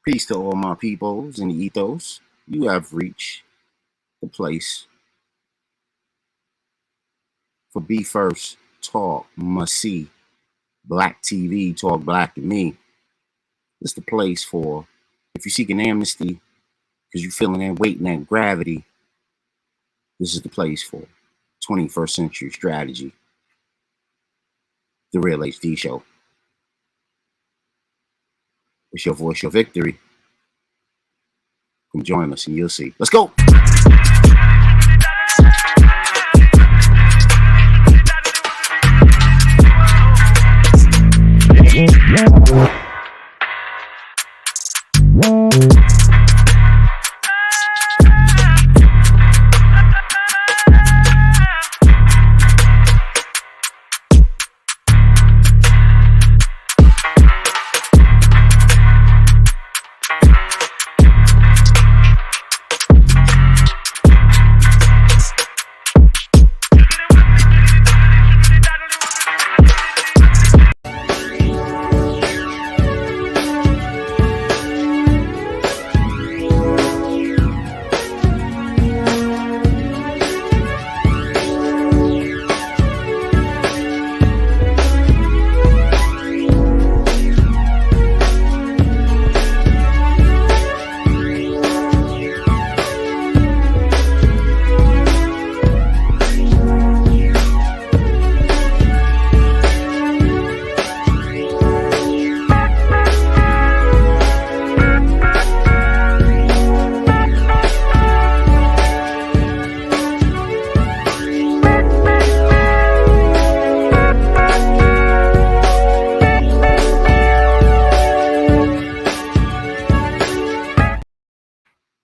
Peace to all my peoples in the ethos. You have reached the place for Be First Talk Must See Black TV Talk Black to Me. This the place for if you're seeking amnesty because you're feeling that weight and that gravity. This is the place for 21st Century Strategy, the Real HD Show. It's your voice, your victory. Come join us and you'll see. Let's go.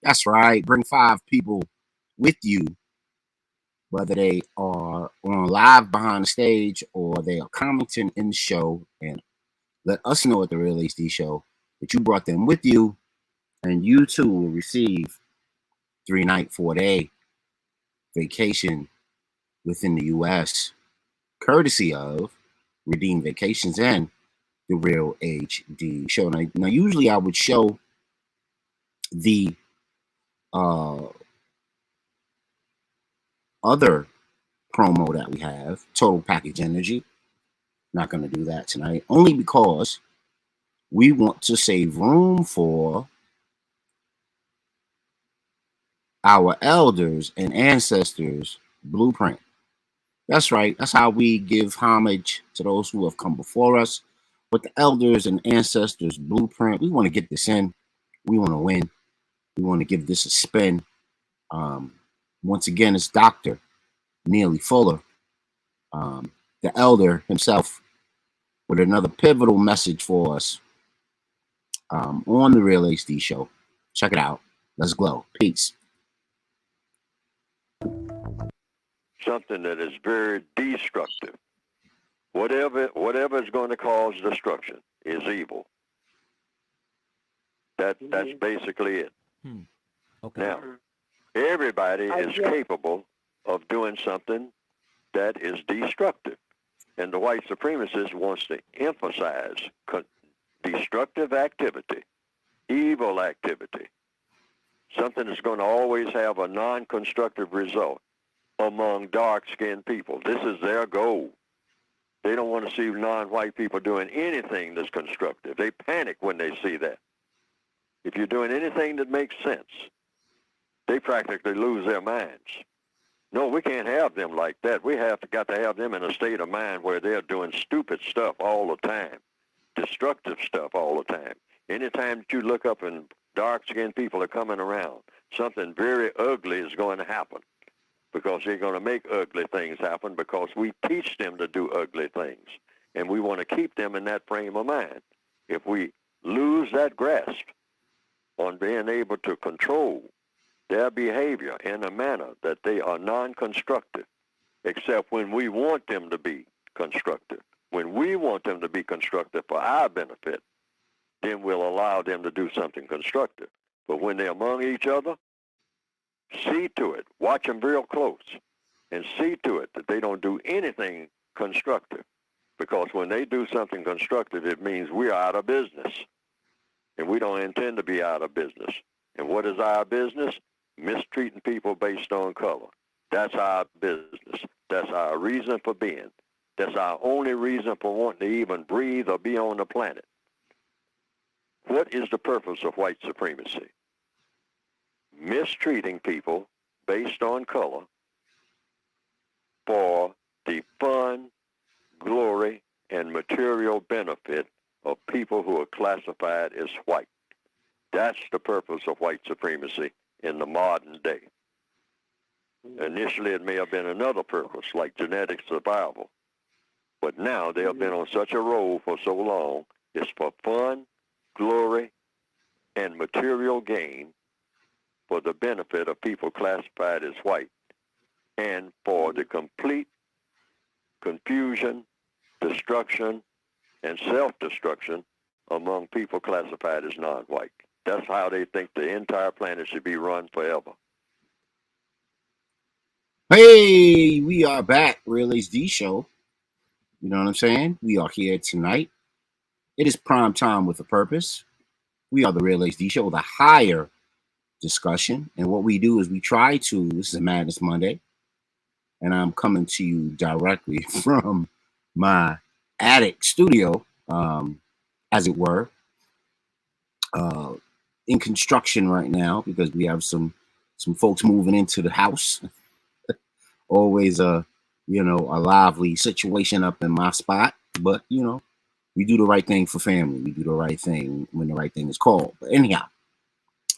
That's right. Bring 5 people with you, whether they are on live behind the stage or they are commenting in the show, and let us know at the Real HD Show that you brought them with you, and you too will receive 3-night, 4-day vacation within the U.S., courtesy of Redeem Vacations and the Real HD Show. Now usually I would show the other promo that we have, Total Package Energy. Not going to do that tonight, only because we want to save room for our elders and ancestors blueprint. That's right. That's how we give homage to those who have come before us. With the elders and ancestors blueprint, we want to get this in. We want to win. We want to give this a spin. Once again, it's Dr. Neely Fuller, the elder himself, with another pivotal message for us on the Real HD Show. Check it out. Let's glow. Peace. Something that is very destructive. Whatever is going to cause destruction is evil. That's basically it. Okay. Now, everybody is capable of doing something that is destructive. And the white supremacist wants to emphasize destructive activity, evil activity, something that's going to always have a non-constructive result among dark-skinned people. This is their goal. They don't want to see non-white people doing anything that's constructive. They panic when they see that. If you're doing anything that makes sense, they practically lose their minds. No, we can't have them like that. We got to have them in a state of mind where they're doing stupid stuff all the time, destructive stuff all the time. Anytime that you look up and dark-skinned people are coming around, something very ugly is going to happen, because they're going to make ugly things happen because we teach them to do ugly things. And we want to keep them in that frame of mind. If we lose that grasp on being able to control their behavior in a manner that they are non-constructive, except when we want them to be constructive. When we want them to be constructive for our benefit, then we'll allow them to do something constructive. But when they're among each other, see to it, watch them real close, and see to it that they don't do anything constructive. Because when they do something constructive, it means we're out of business. and we don't intend to be out of business. And what is our business? Mistreating people based on color. That's our business. That's our reason for being. That's our only reason for wanting to even breathe or be on the planet. What is the purpose of white supremacy? Mistreating people based on color for the fun, glory, and material benefit of people who are classified as white. That's the purpose of white supremacy in the modern day. Initially, it may have been another purpose, like genetic survival. But now they have been on such a roll for so long, it's for fun, glory, and material gain for the benefit of people classified as white, and for the complete confusion, destruction, and self-destruction among people classified as non-white. That's how they think the entire planet should be run forever. Hey, we are back, Real HD Show. You know what I'm saying? We are here tonight. It is prime time with a purpose. We are the Real HD Show, the higher discussion. And what we do is we try to, this is Madness Monday, and I'm coming to you directly from my attic studio, as it were, in construction right now, because we have some folks moving into the house. Always a lively situation up in my spot, but we do the right thing for family. We do the right thing when the right thing is called. But anyhow,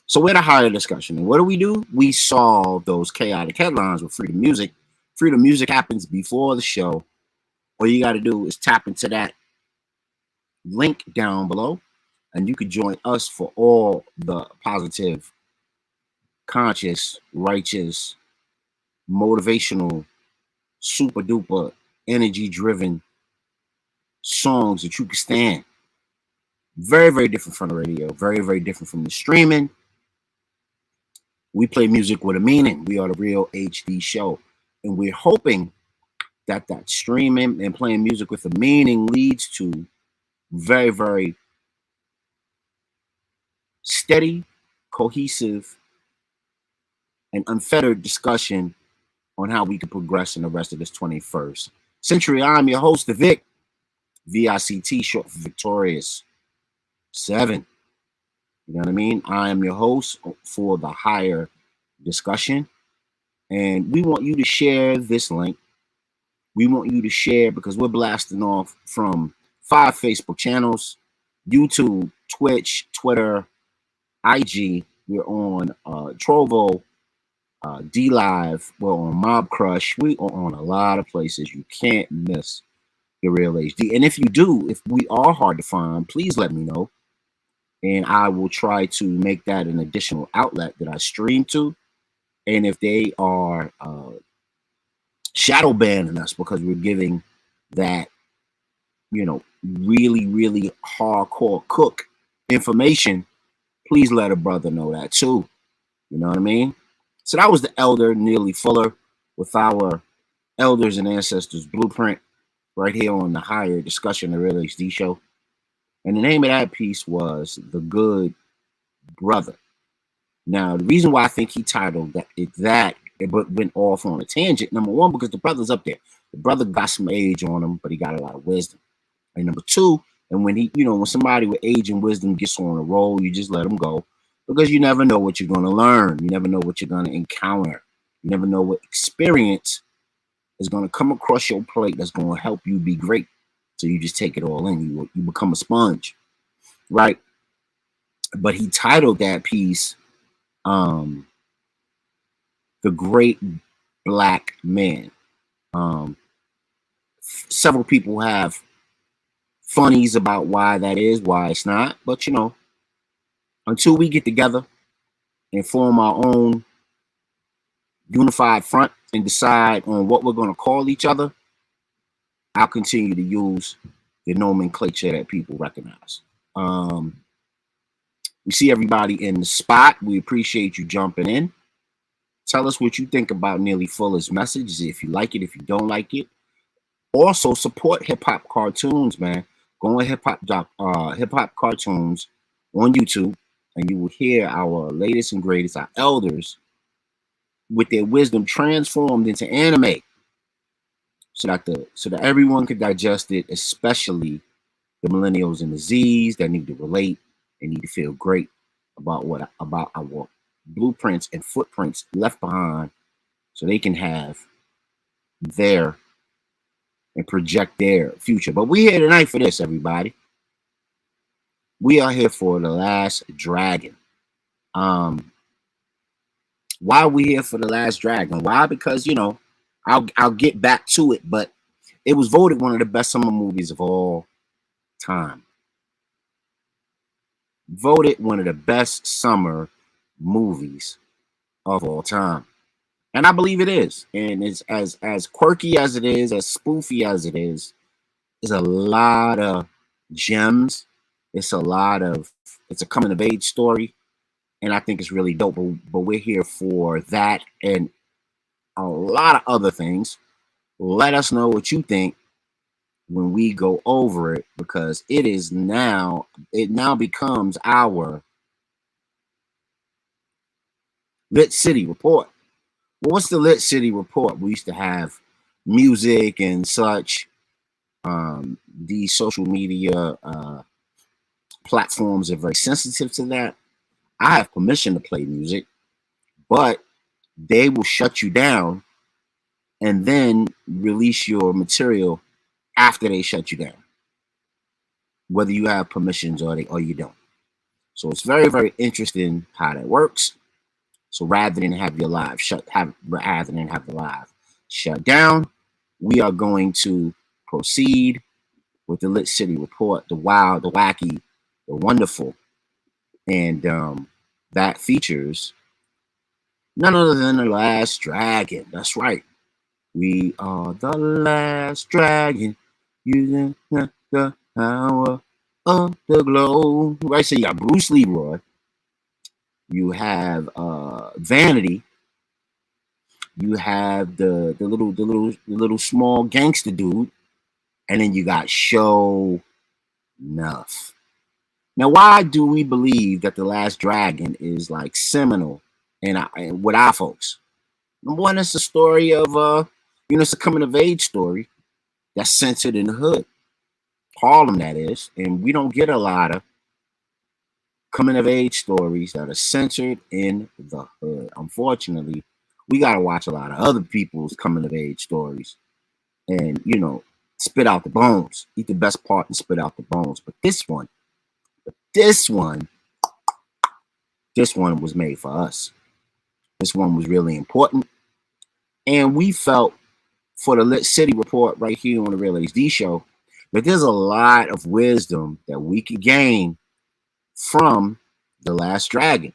so we're the higher discussion, and what do? We solve those chaotic headlines with Freedom Music. Freedom Music happens before the show. All you got to do is tap into that link down below, and you can join us for all the positive, conscious, righteous, motivational, super duper, energy driven songs that you can stand. Very, very different from the radio. Very, very different from the streaming. We play music with a meaning. We are the Real HD Show. And we're hoping that streaming and playing music with a meaning leads to very, very steady, cohesive, and unfettered discussion on how we can progress in the rest of this 21st century. I'm your host, the Vic, VICT, short for Victorious 7. You know what I mean? I am your host for the higher discussion. And we want you to share this link. We want you to share because we're blasting off from 5 Facebook channels, YouTube, Twitch, Twitter, IG. We're on Trovo, DLive. We're on Mob Crush. We are on a lot of places. You can't miss the Real HD. And if you do, if we are hard to find, please let me know. And I will try to make that an additional outlet that I stream to. And if they are shadow banning us because we're giving that, really, really hardcore cook information, please let a brother know that too. You know what I mean? So that was the elder Neely Fuller with our Elders and Ancestors Blueprint right here on the higher discussion, the Real HD Show. And the name of that piece was The Good Brother. Now, the reason why I think he titled that it went off on a tangent, number one, because the brother's up there. The brother got some age on him, but he got a lot of wisdom. And number two, and when when somebody with age and wisdom gets on a roll, you just let them go, because you never know what you're going to learn. You never know what you're going to encounter. You never know what experience is going to come across your plate that's going to help you be great. So you just take it all in. You become a sponge, right? But he titled that piece, The Great Black Man. Several people have funnies about why that is, why it's not. But, until we get together and form our own unified front and decide on what we're going to call each other, I'll continue to use the nomenclature that people recognize. We see everybody in the spot. We appreciate you jumping in. Tell us what you think about Neely Fuller's message, if you like it, if you don't like it. Also, support hip-hop cartoons, man. Go on hip-hop cartoons on YouTube, and you will hear our latest and greatest, our elders, with their wisdom transformed into anime, so that everyone could digest it, especially the millennials and the Z's that need to relate and need to feel great about our blueprints and footprints left behind, so they can have their and project their future. But we here tonight for this, everybody. We are here for The Last Dragon. Why are we here for The Last Dragon? Why? Because I'll get back to it, but it was voted one of the best summer movies of all time. Voted one of the best summer movies of all time. And I believe it is. And it's as quirky as it is, as spoofy as it is, there's a lot of gems. It's a coming of age story. And I think it's really dope. But we're here for that and a lot of other things. Let us know what you think when we go over it, because it now becomes our Lit City Report. Well, what's the Lit City Report? We used to have music and such. These social media platforms are very sensitive to that. I have permission to play music, but they will shut you down and then release your material after they shut you down, whether you have permissions or you don't. So it's very, very interesting how that works. So rather than have the live shut down, we are going to proceed with the Lit City Report, the wild, the wacky, the wonderful, and that features none other than The Last Dragon. That's right. We are the last dragon using the power of the glow. Right, so you got Bruce Leroy. You have Vanity. You have the little small gangster dude, and then you got Show Nuff. Now, why do we believe that The Last Dragon is like seminal and with our folks? Number one, it's a story of it's a coming of age story that's centered in the hood, Harlem, that is, and we don't get a lot of coming of age stories that are centered in the hood. Unfortunately, we got to watch a lot of other people's coming of age stories and, spit out the bones, eat the best part and spit out the bones. But this one was made for us. This one was really important. And we felt for the Lit City Report right here on the Real HD Show that there's a lot of wisdom that we can gain from The Last Dragon.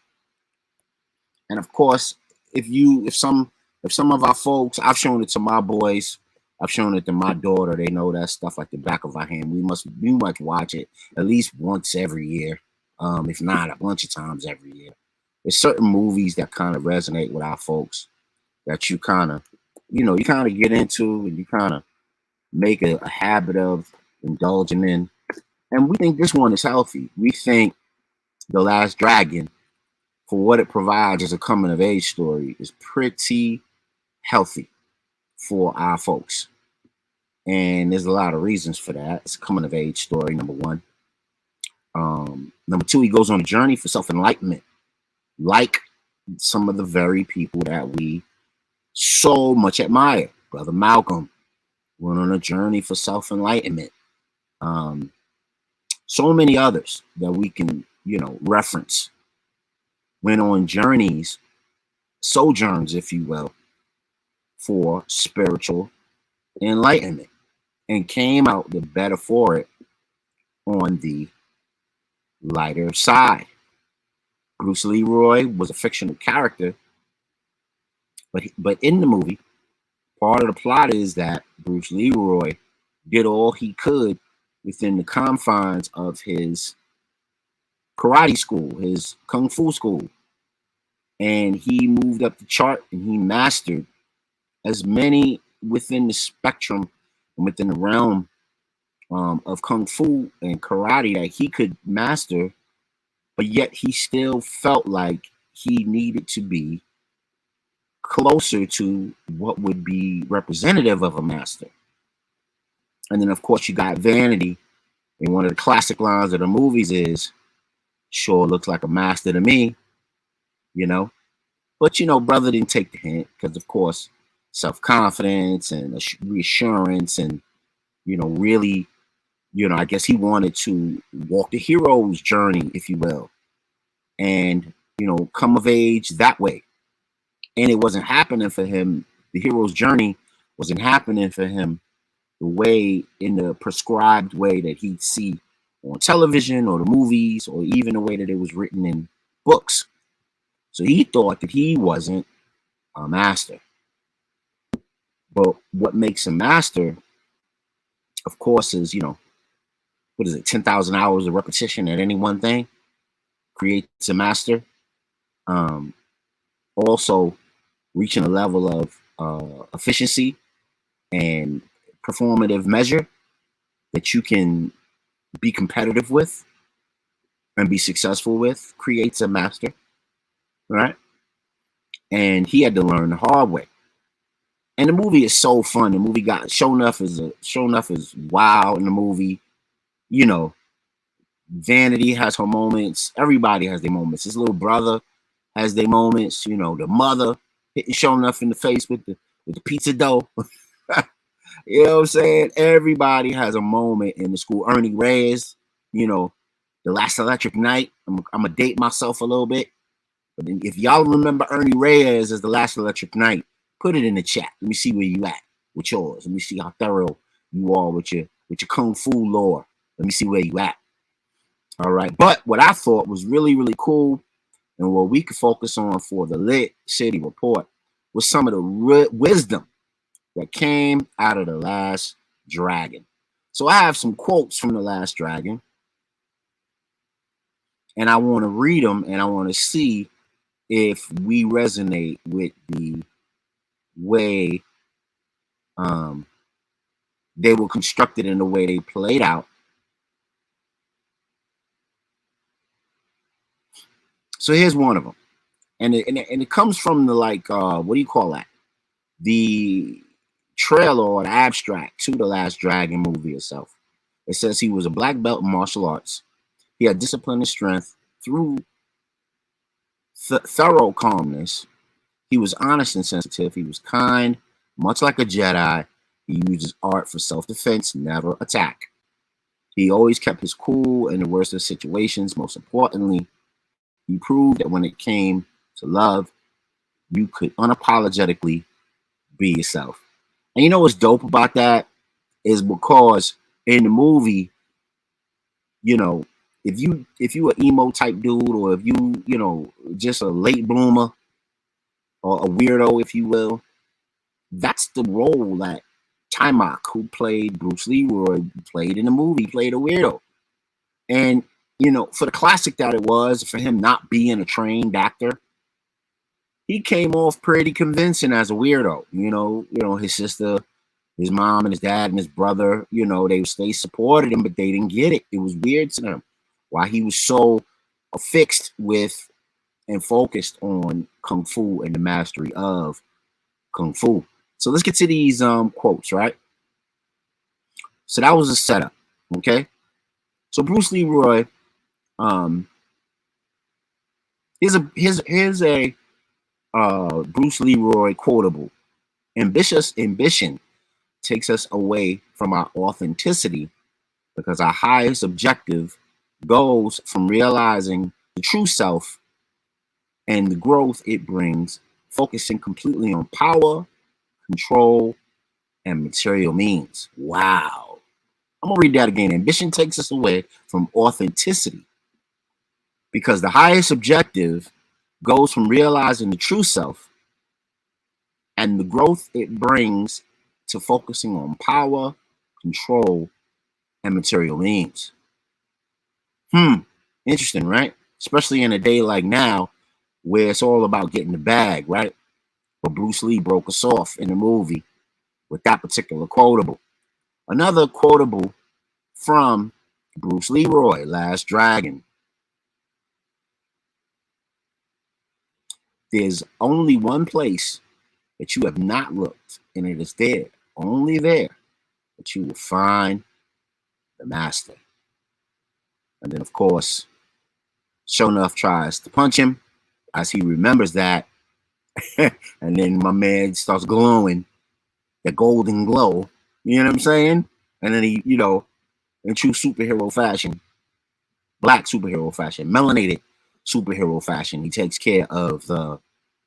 And of course, if some of our folks, I've shown it to my boys, I've shown it to my daughter, they know that stuff like the back of our hand. We must watch it at least once every year, if not a bunch of times every year. There's certain movies that kind of resonate with our folks that you kind of get into and you kind of make a habit of indulging in. And we think this one is healthy. We think The Last Dragon, for what it provides as a coming of age story, is pretty healthy for our folks. And there's a lot of reasons for that. It's a coming of age story, number one. Number two, he goes on a journey for self-enlightenment, like some of the very people that we so much admire. Brother Malcolm went on a journey for self-enlightenment. So many others that we can, reference went on journeys, sojourns, if you will, for spiritual enlightenment and came out the better for it on the lighter side. Bruce Leroy was a fictional character, but in the movie, part of the plot is that Bruce Leroy did all he could within the confines of his karate school, his kung fu school. And he moved up the chart and he mastered as many within the spectrum and within the realm of kung fu and karate that he could master but yet he still felt like he needed to be closer to what would be representative of a master. And then, of course, you got Vanity, and one of the classic lines of the movies is, "Sure looks like a master to me," you know. But, brother didn't take the hint because, of course, self-confidence and reassurance and, really, I guess he wanted to walk the hero's journey, if you will, and, come of age that way. And it wasn't happening for him. The hero's journey wasn't happening for him the way, in the prescribed way that he'd see on television or the movies, or even the way that it was written in books. So he thought that he wasn't a master. But what makes a master, of course, is, what is it, 10,000 hours of repetition at any one thing creates a master. Also, reaching a level of efficiency and performative measure that you can be competitive with and be successful with creates a master, right? And he had to learn the hard way. And the movie is so fun. The movie got Sho'nuff is wow in the movie. Vanity has her moments. Everybody has their moments. His little brother has their moments. The mother hitting Sho'nuff in the face with the pizza dough. You know what I'm saying? Everybody has a moment in the school. Ernie Reyes, The Last Electric Night. I'm gonna date myself a little bit, but if y'all remember Ernie Reyes as The Last Electric Night, put it in the chat. Let me see where you at with yours. Let me see how thorough you are with your kung fu lore. Let me see where you at. All right. But what I thought was really, really cool, and what we could focus on for the Lit City Report, was some of the wisdom that came out of The Last Dragon. So I have some quotes from The Last Dragon, and I want to read them, and I want to see if we resonate with the way they were constructed and the way they played out. So here's one of them, and it comes from the what do you call that? The trailer or the abstract to The Last Dragon movie itself. It says he was a black belt in martial arts. He had discipline and strength through thorough calmness. He was honest and sensitive. He was kind, much like a Jedi. He used his art for self-defense, never attack. He always kept his cool in the worst of situations. Most importantly, he proved that when it came to love, you could unapologetically be yourself. And what's dope about that is because in the movie, if you an emo type dude, or if you just a late bloomer or a weirdo, if you will, that's the role that Taimak, who played Bruce Leroy, played in the movie. He played a weirdo. And for the classic that it was, for him not being a trained actor, he came off pretty convincing as a weirdo. His sister, his mom, and his dad and his brother, they supported him, but they didn't get it. It was weird to them why he was so affixed with and focused on Kung Fu and the mastery of Kung Fu. So let's get to these quotes, right? So that was a setup, okay? So Bruce Leroy, here's a Bruce Leroy quotable. Ambitious ambition takes us away from our authenticity because our highest objective goes from realizing the true self and the growth it brings, focusing completely on power, control, and material means. Wow. I'm gonna read that again. Ambition takes us away from authenticity because the highest objective goes from realizing the true self and the growth it brings to focusing on power, control, and material means. Interesting, right? Especially in a day like now where it's all about getting the bag, right? But Bruce Lee broke us off in the movie with that particular quotable. Another quotable from Bruce Leroy, Last Dragon. there's only one place that you have not looked, and it is there, only there, that you will find the master. And then, of course, Sho'nuff tries to punch him as he remembers that. And then my man starts glowing, the golden glow. You know what I'm saying? And then he, in true superhero fashion, black superhero fashion, melanated superhero fashion, he takes care of the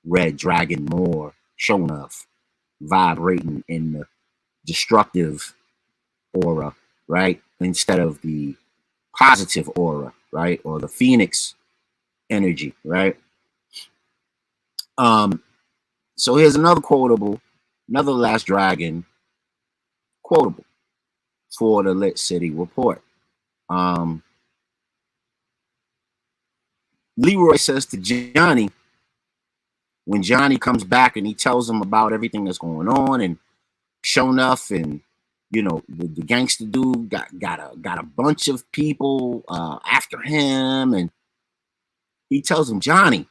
red dragon more Sho'nuff, vibrating in the destructive aura, right? Instead of the positive aura, right? Or the phoenix energy, right? So here's another quotable, another Last Dragon quotable for the Lit City Report. Leroy says to Johnny, when Johnny comes back and he tells him about everything that's going on, and Sho'nuff and the gangster dude got a bunch of people after him, and he tells him, Johnny,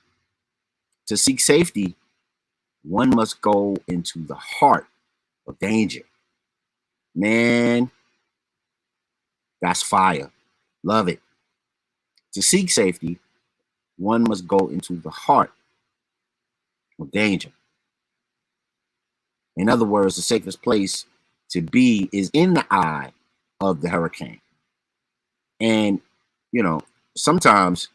to seek safety, one must go into the heart of danger. Man, that's fire. Love it. To seek safety, one must go into the heart of danger. In other words, the safest place to be is in the eye of the hurricane. And, sometimes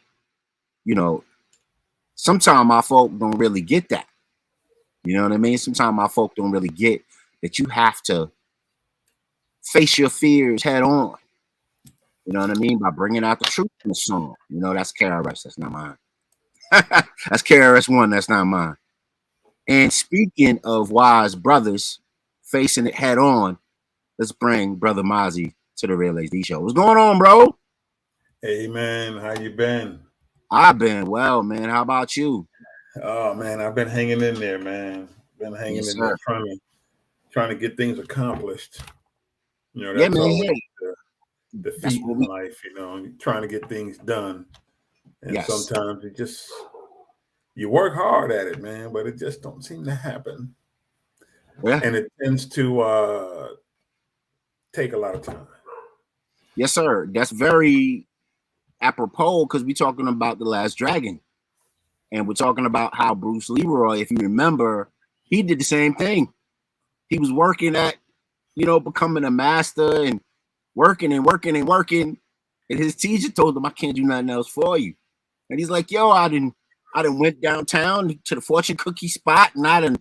our folk don't really get that. You know what I mean? Sometimes our folk don't really get that you have to face your fears head on. You know what I mean? By bringing out the truth in the song. That's KRS. That's not mine. That's KRS-One. That's not mine. And speaking of wise brothers facing it head on, let's bring Brother Mozzie to the Real HD Show. What's going on, bro? Hey, man. How you been? I've been well, man. How about you? Oh, man. I've been hanging in there, man. Been hanging in there trying to get things accomplished. That's always the feat in life, trying to get things done. And sometimes you work hard at it, man, but it just don't seem to happen. Yeah. And it tends to take a lot of time. Yes, sir. That's very apropos because we're talking about The Last Dragon. And we're talking about how Bruce Leroy, if you remember, he did the same thing. He was working at, becoming a master and working and working and working. And his teacher told him, I can't do nothing else for you. And he's like, yo, I done went downtown to the fortune cookie spot, and I done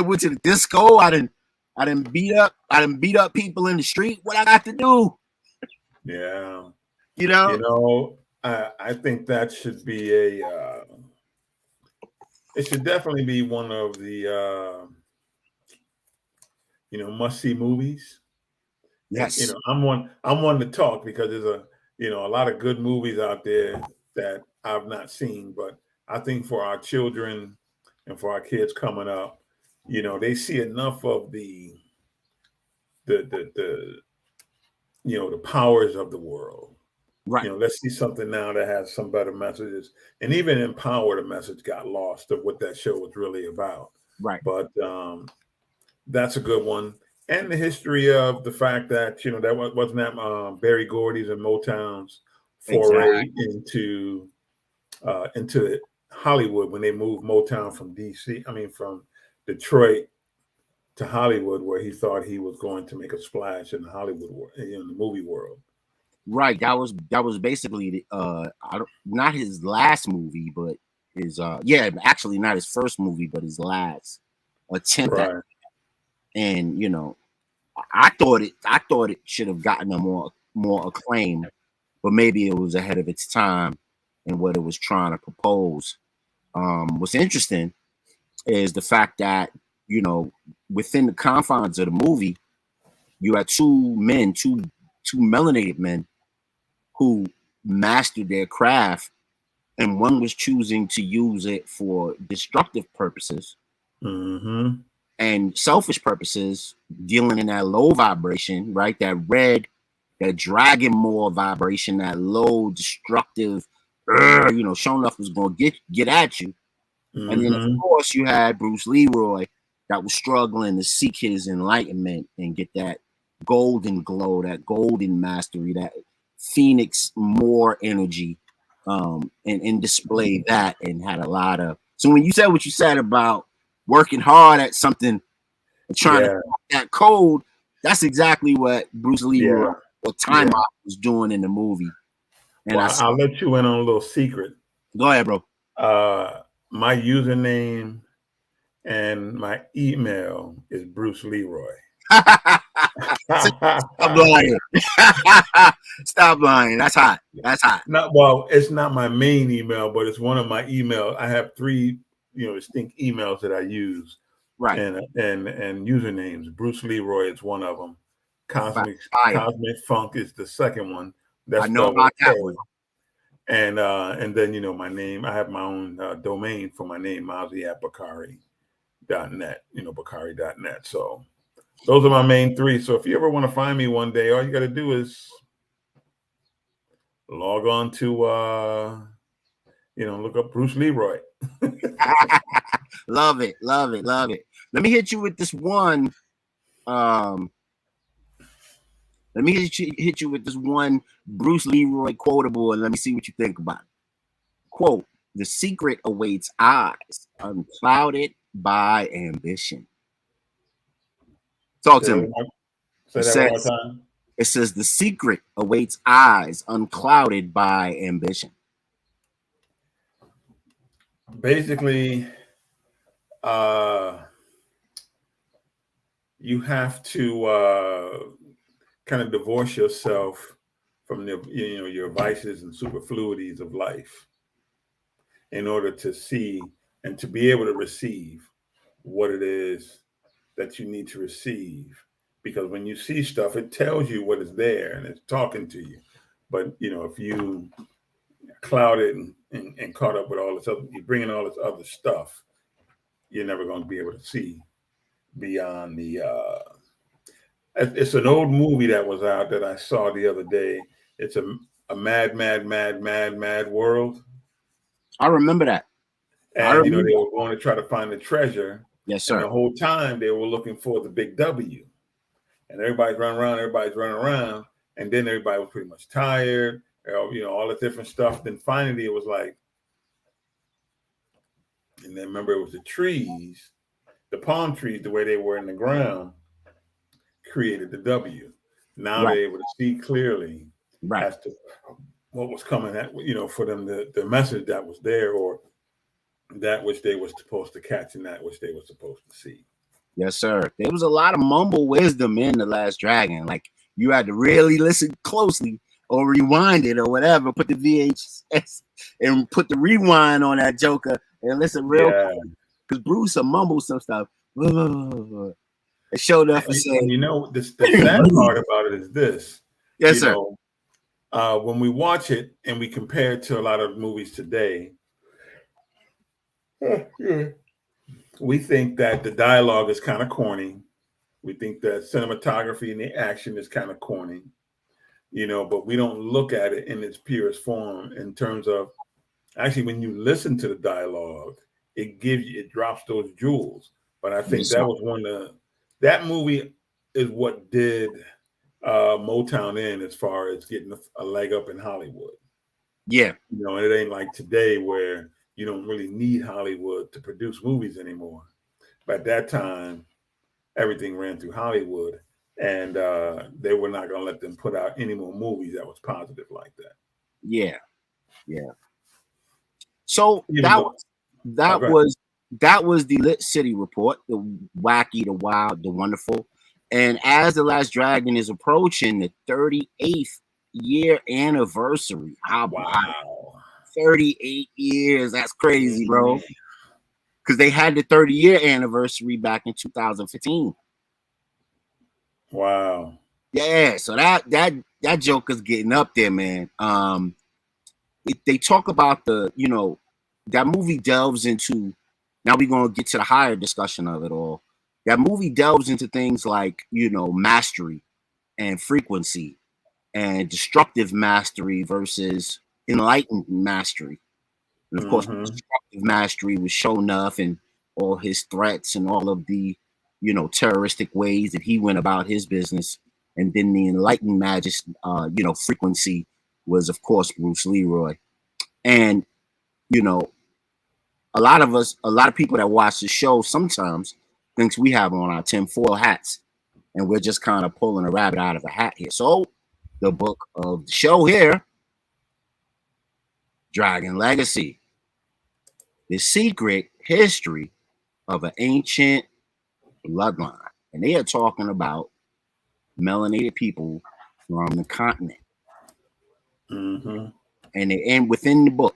went to the disco. I done beat up people in the street. What I got to do? Yeah. I think that should be it should definitely be one of the must-see movies. Yes. I'm one to talk because there's a lot of good movies out there that I've not seen, but I think for our children and for our kids coming up, they see enough of the powers of the world. Right. Let's see something now that has some better messages. And even in Power, the message got lost of what that show was really about. Right. But that's a good one. And the history of the fact that, that wasn't that Berry Gordy's and Motown's foray into Hollywood when they moved Motown from from Detroit to Hollywood, where he thought he was going to make a splash in the Hollywood world, in the movie world. Right. That was basically not his last movie, but his actually not his first movie, but his last attempt at it. And I thought it should have gotten a more acclaim, but maybe it was ahead of its time in what it was trying to propose. What's interesting is the fact that within the confines of the movie, you had two melanated men who mastered their craft, and one was choosing to use it for destructive purposes. Mm-hmm. And selfish purposes, dealing in that low vibration, right? That red, that dragon more vibration, that low destructive, Sho'nuff was going to get at you. And then, of course, you had Bruce Leroy that was struggling to seek his enlightenment and get that golden glow, that golden mastery, that Phoenix more energy, and display that, and had a lot of. So when you said what you said about working hard at something and trying to crack that code, that's exactly what Bruce Leroy or Time Out was doing in the movie. And well, I'll let you in on a little secret. Go ahead, bro. My username and my email is Bruce Leroy. Stop lying. Stop lying. That's hot. That's hot. Well, it's not my main email, but it's one of my emails. I have 3, distinct emails that I use. Right. And usernames. Bruce Leroy is one of them. Cosmic Funk is the second one. That's I know about that one. And then my name. I have my own domain for my name, Mazi@Bakari.net. Bakari.net. So those are my main 3. So if you ever want to find me one day, all you got to do is log on to look up Bruce Leroy. Love it. Let me hit you with this one. Let me hit you with this one Bruce Leroy quotable, and let me see what you think about it. Quote: "The secret awaits eyes unclouded by ambition." Talk to me. Say that one more time. It says the secret awaits eyes unclouded by ambition. Basically, you have to kind of divorce yourself from your vices and superfluities of life in order to see and to be able to receive what it is that you need to receive. Because when you see stuff, it tells you what is there and it's talking to you. But if you cloud it and caught up with all this other, you bring in all this other stuff, you're never going to be able to see beyond the. It's an old movie that was out that I saw the other day. It's a mad world. I remember that. And they were going to try to find the treasure. Yes, sir. And the whole time they were looking for the big W. And everybody's running around, and then everybody was pretty much tired. All the different stuff. Then finally it was like, and then remember it was the trees, the palm trees, the way they were in the ground, created the W. Now they're able to see clearly as to what was coming at, for them, the message that was there, or that which they were supposed to catch and that which they were supposed to see. Yes, sir. There was a lot of mumble wisdom in The Last Dragon. Like, you had to really listen closely or rewind it or whatever, put the VHS and put the rewind on that joker and listen real quick. Because Bruce will mumble some stuff. It showed up and said, the sad part about it is this. Yes, sir. When we watch it and we compare it to a lot of movies today, we think that the dialogue is kind of corny. We think that cinematography and the action is kind of corny, but we don't look at it in its purest form in terms of actually when you listen to the dialogue, it drops those jewels. But I think that was that movie is what did Motown in as far as getting a leg up in Hollywood. Yeah. And it ain't like today where you don't really need Hollywood to produce movies anymore. But at that time, everything ran through Hollywood, and they were not going to let them put out any more movies that was positive like that. Yeah. So that was the Lit City Report, the wacky, the wild, the wonderful. And as The Last Dragon is approaching the 38th year anniversary, wow. 38 years. That's crazy, bro. Because they had the 30-year anniversary back in 2015. Wow. Yeah, so that Joker's getting up there, man. They talk about that movie delves into, now we're going to get to the higher discussion of it all. That movie delves into things like, mastery and frequency and destructive mastery versus enlightened mastery. And of course, mastery with Sho'nuff and all his threats and all of the, terroristic ways that he went about his business. And then the enlightened frequency was, of course, Bruce Leroy. And, a lot of people that watch the show sometimes thinks we have on our tinfoil hats, and we're just kind of pulling a rabbit out of a hat here. So the book of the show here, Dragon Legacy, the secret history of an ancient bloodline. And they are talking about melanated people from the continent. Mm-hmm. And they end within the book.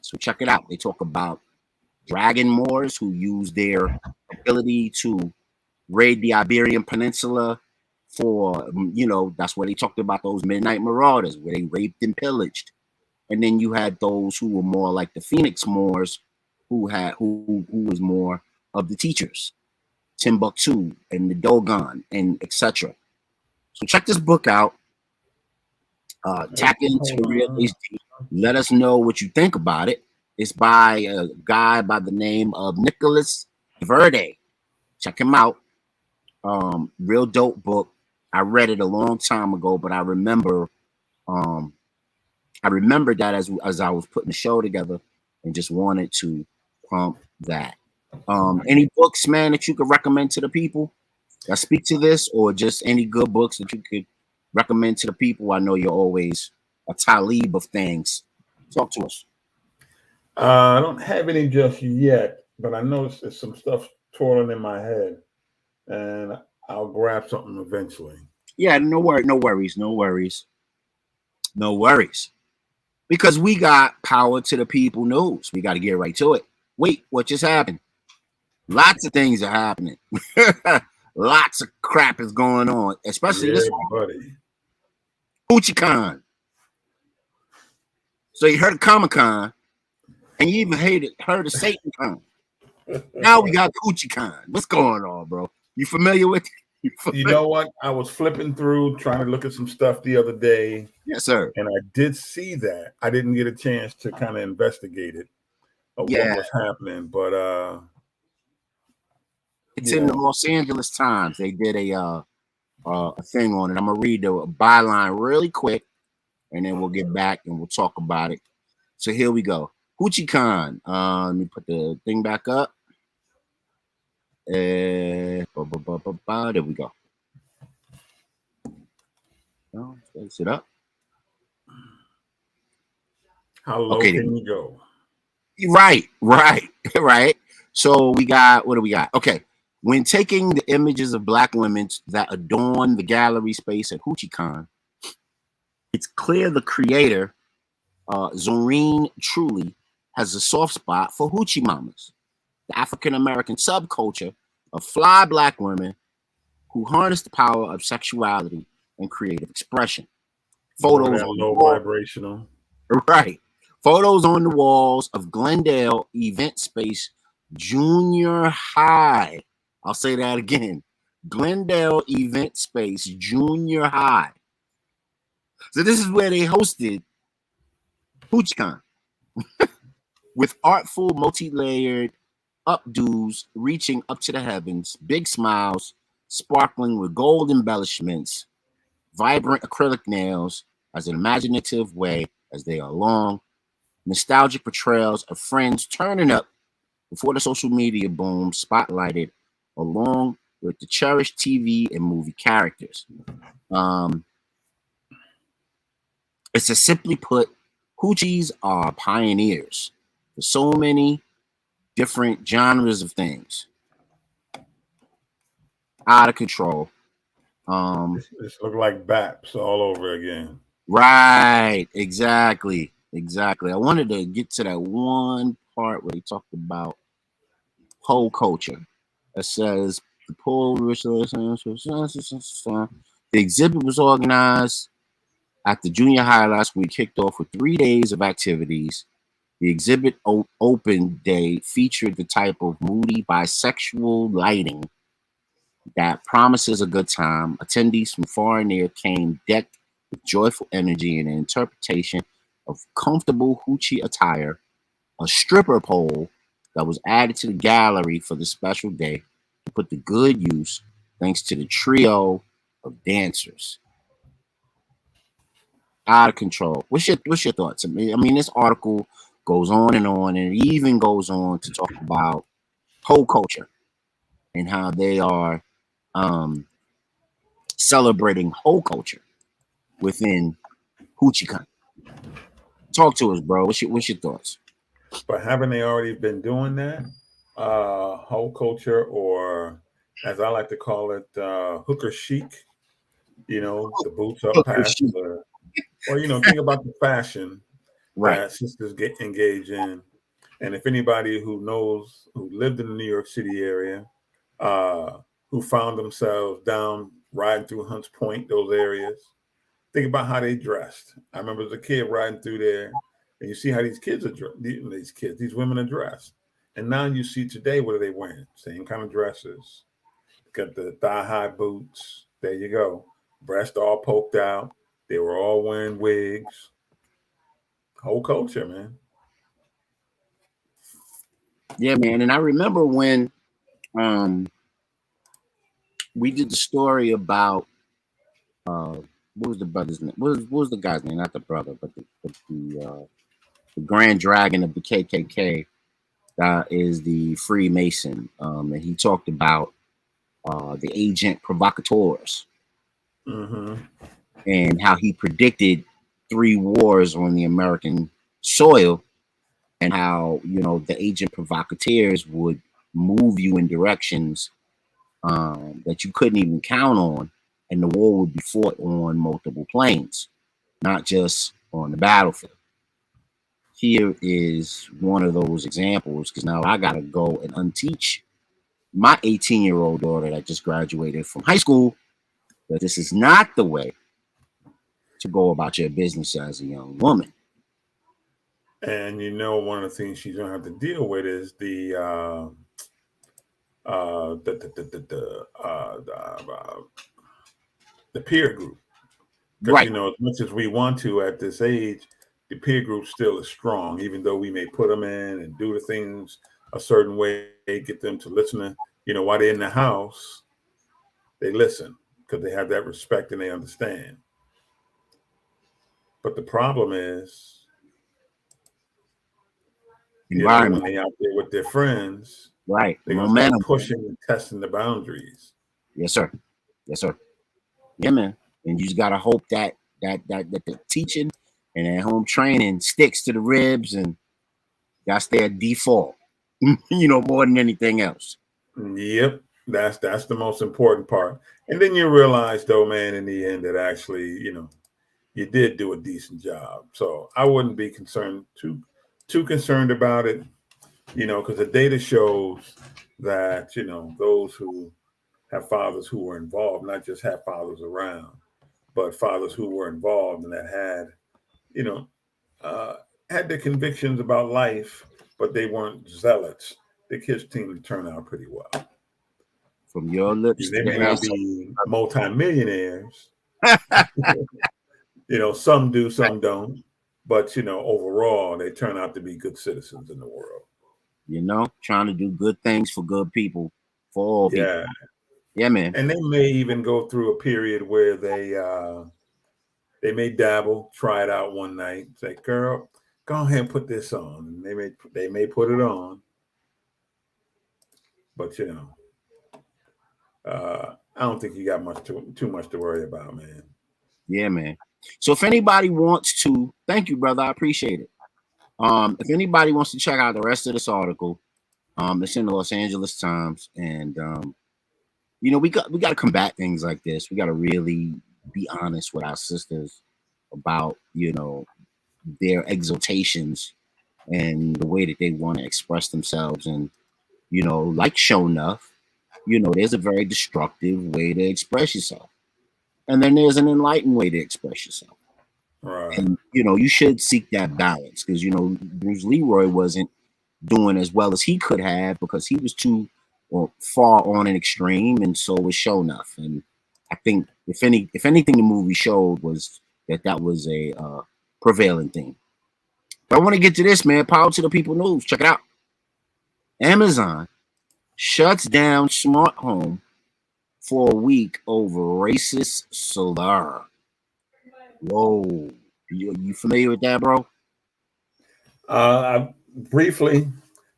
So check it out. They talk about dragon Moors who use their ability to raid the Iberian Peninsula for, that's where they talked about those midnight marauders where they raped and pillaged. And then you had those who were more like the Phoenix Moors who was more of the teachers, Timbuktu and the Dogon and etc. So check this book out. Tap into Real HD. Let us know what you think about it. It's by a guy by the name of Nicholas Verde. Check him out. Real dope book. I read it a long time ago, but I remember that as I was putting the show together and just wanted to pump that. Any books, man, that you could recommend to the people that speak to this, or just any good books that you could recommend to the people? I know you're always a talib of things. Talk to us. I don't have any just yet, but I know there's some stuff twirling in my head, and I'll grab something eventually. Yeah, no worries. Because we got Power to the People news. We got to get right to it. Wait, what just happened? Lots of things are happening. Lots of crap is going on, especially this one. Buddy. HoochieCon. So you heard of Comic-Con, and you even heard of SatanCon. Now we got HoochieCon. What's going on, bro? You familiar with it? You know what? I was flipping through trying to look at some stuff the other day. Yes, sir. And I did see that. I didn't get a chance to kind of investigate it of what was happening, but it's in the Los Angeles Times. They did a thing on it. I'm gonna read the byline really quick, and then we'll get back and we'll talk about it. So here we go. HoochieCon. Let me put the thing back up. There we go. Oh, fix it up. How low can you go? Right. So we got, what do we got? Okay. When taking the images of Black women that adorn the gallery space at HoochieCon, it's clear the creator, Zoreen Truly, has a soft spot for hoochie mamas, the African-American subculture of fly Black women who harness the power of sexuality and creative expression. Photos on low vibrational. Right. Photos on the walls of Glendale Event Space Junior High. I'll say that again. Glendale Event Space Junior High. So this is where they hosted HoochieCon with artful, multi-layered updos reaching up to the heavens, big smiles, sparkling with gold embellishments, vibrant acrylic nails as an imaginative way as they are long, nostalgic portrayals of friends turning up before the social media boom spotlighted along with the cherished TV and movie characters. It's a simply put, hoochies are pioneers for so many different genres of things. Out of control. This look like BAPS all over again. Right, exactly. I wanted to get to that one part where he talked about whole culture. It says the exhibit was organized at the junior high last week, kicked off with 3 days of activities. The exhibit open day featured the type of moody bisexual lighting that promises a good time. Attendees from far and near came decked with joyful energy and an interpretation of comfortable hoochie attire a stripper pole that was added to the gallery for the special day to put to good use thanks to the trio of dancers. Out of control. What's your thoughts? I mean, this article goes on, and it even goes on to talk about hoe culture and how they are celebrating hoe culture within Hoochie Cunty. Talk to us, bro. What's your thoughts? But haven't they already been doing that? Hoe culture, or as I like to call it, hooker chic. You know, the boots up past the, or think about the fashion that sisters get engaged in. And if anybody who knows, who lived in the New York City area, who found themselves down riding through Hunts Point, those areas, think about how they dressed. I remember as a kid riding through there, and you see how these kids are these women are dressed. And now you see today, what are they wearing? Same kind of dresses. Got the thigh-high boots. There you go. Breast all poked out. They were all wearing wigs. Whole culture, man. Yeah, man. And I remember when we did the story about what was the brother's name? What was the guy's name? Not the brother, but the Grand Dragon of the KKK is the Freemason. And he talked about the agent provocateurs, and how he predicted 3 wars on the American soil, and how the agent provocateurs would move you in directions that you couldn't even count on, and the war would be fought on multiple planes, not just on the battlefield. Here is one of those examples, because now I gotta go and unteach my 18-year-old daughter that just graduated from high school that this is not the way to go about your business as a young woman. And one of the things she's gonna have to deal with is the peer group. Because as much as we want to at this age, the peer group still is strong, even though we may put them in and do the things a certain way, get them to listen to, while they're in the house, they listen because they have that respect and they understand. But the problem is, when they out there with their friends, they're gonna start pushing and testing the boundaries. Yes, sir. Yes, sir. Yeah, man. And you just gotta hope that the teaching and at home training sticks to the ribs, and that's their default. More than anything else. Yep, that's the most important part. And then you realize, though, man, in the end, that actually, you did do a decent job. So I wouldn't be too concerned about it, because the data shows that those who have fathers who were involved, not just have fathers around, but fathers who were involved and that had the convictions about life, but they weren't zealots. The kids seem to turn out pretty well. From your lips, they may not be multimillionaires. Some do, some don't. But overall, they turn out to be good citizens in the world. Trying to do good things for good people, for all people. Yeah, man. And they may even go through a period where they may dabble, try it out one night, say, "Girl, go ahead and put this on." And they may put it on, but I don't think you got too much to worry about, man. Yeah, man. So if anybody wants to, thank you, brother, I appreciate it. If anybody wants to check out the rest of this article, it's in the Los Angeles Times, and we got to combat things like this. We got to really be honest with our sisters about their exaltations and the way that they want to express themselves, and like Show Enough, there's a very destructive way to express yourself, and then there's an enlightened way to express yourself. Right. And you should seek that balance, because Bruce Leroy wasn't doing as well as he could have because he was too far on an extreme, and so was Show Enough. And I think if anything the movie showed was that was a prevailing thing. But I want to get to this, man. Power to the people news. Check it out. Amazon shuts down smart home for a week over racist slur. Whoa. You familiar with that, bro? Briefly,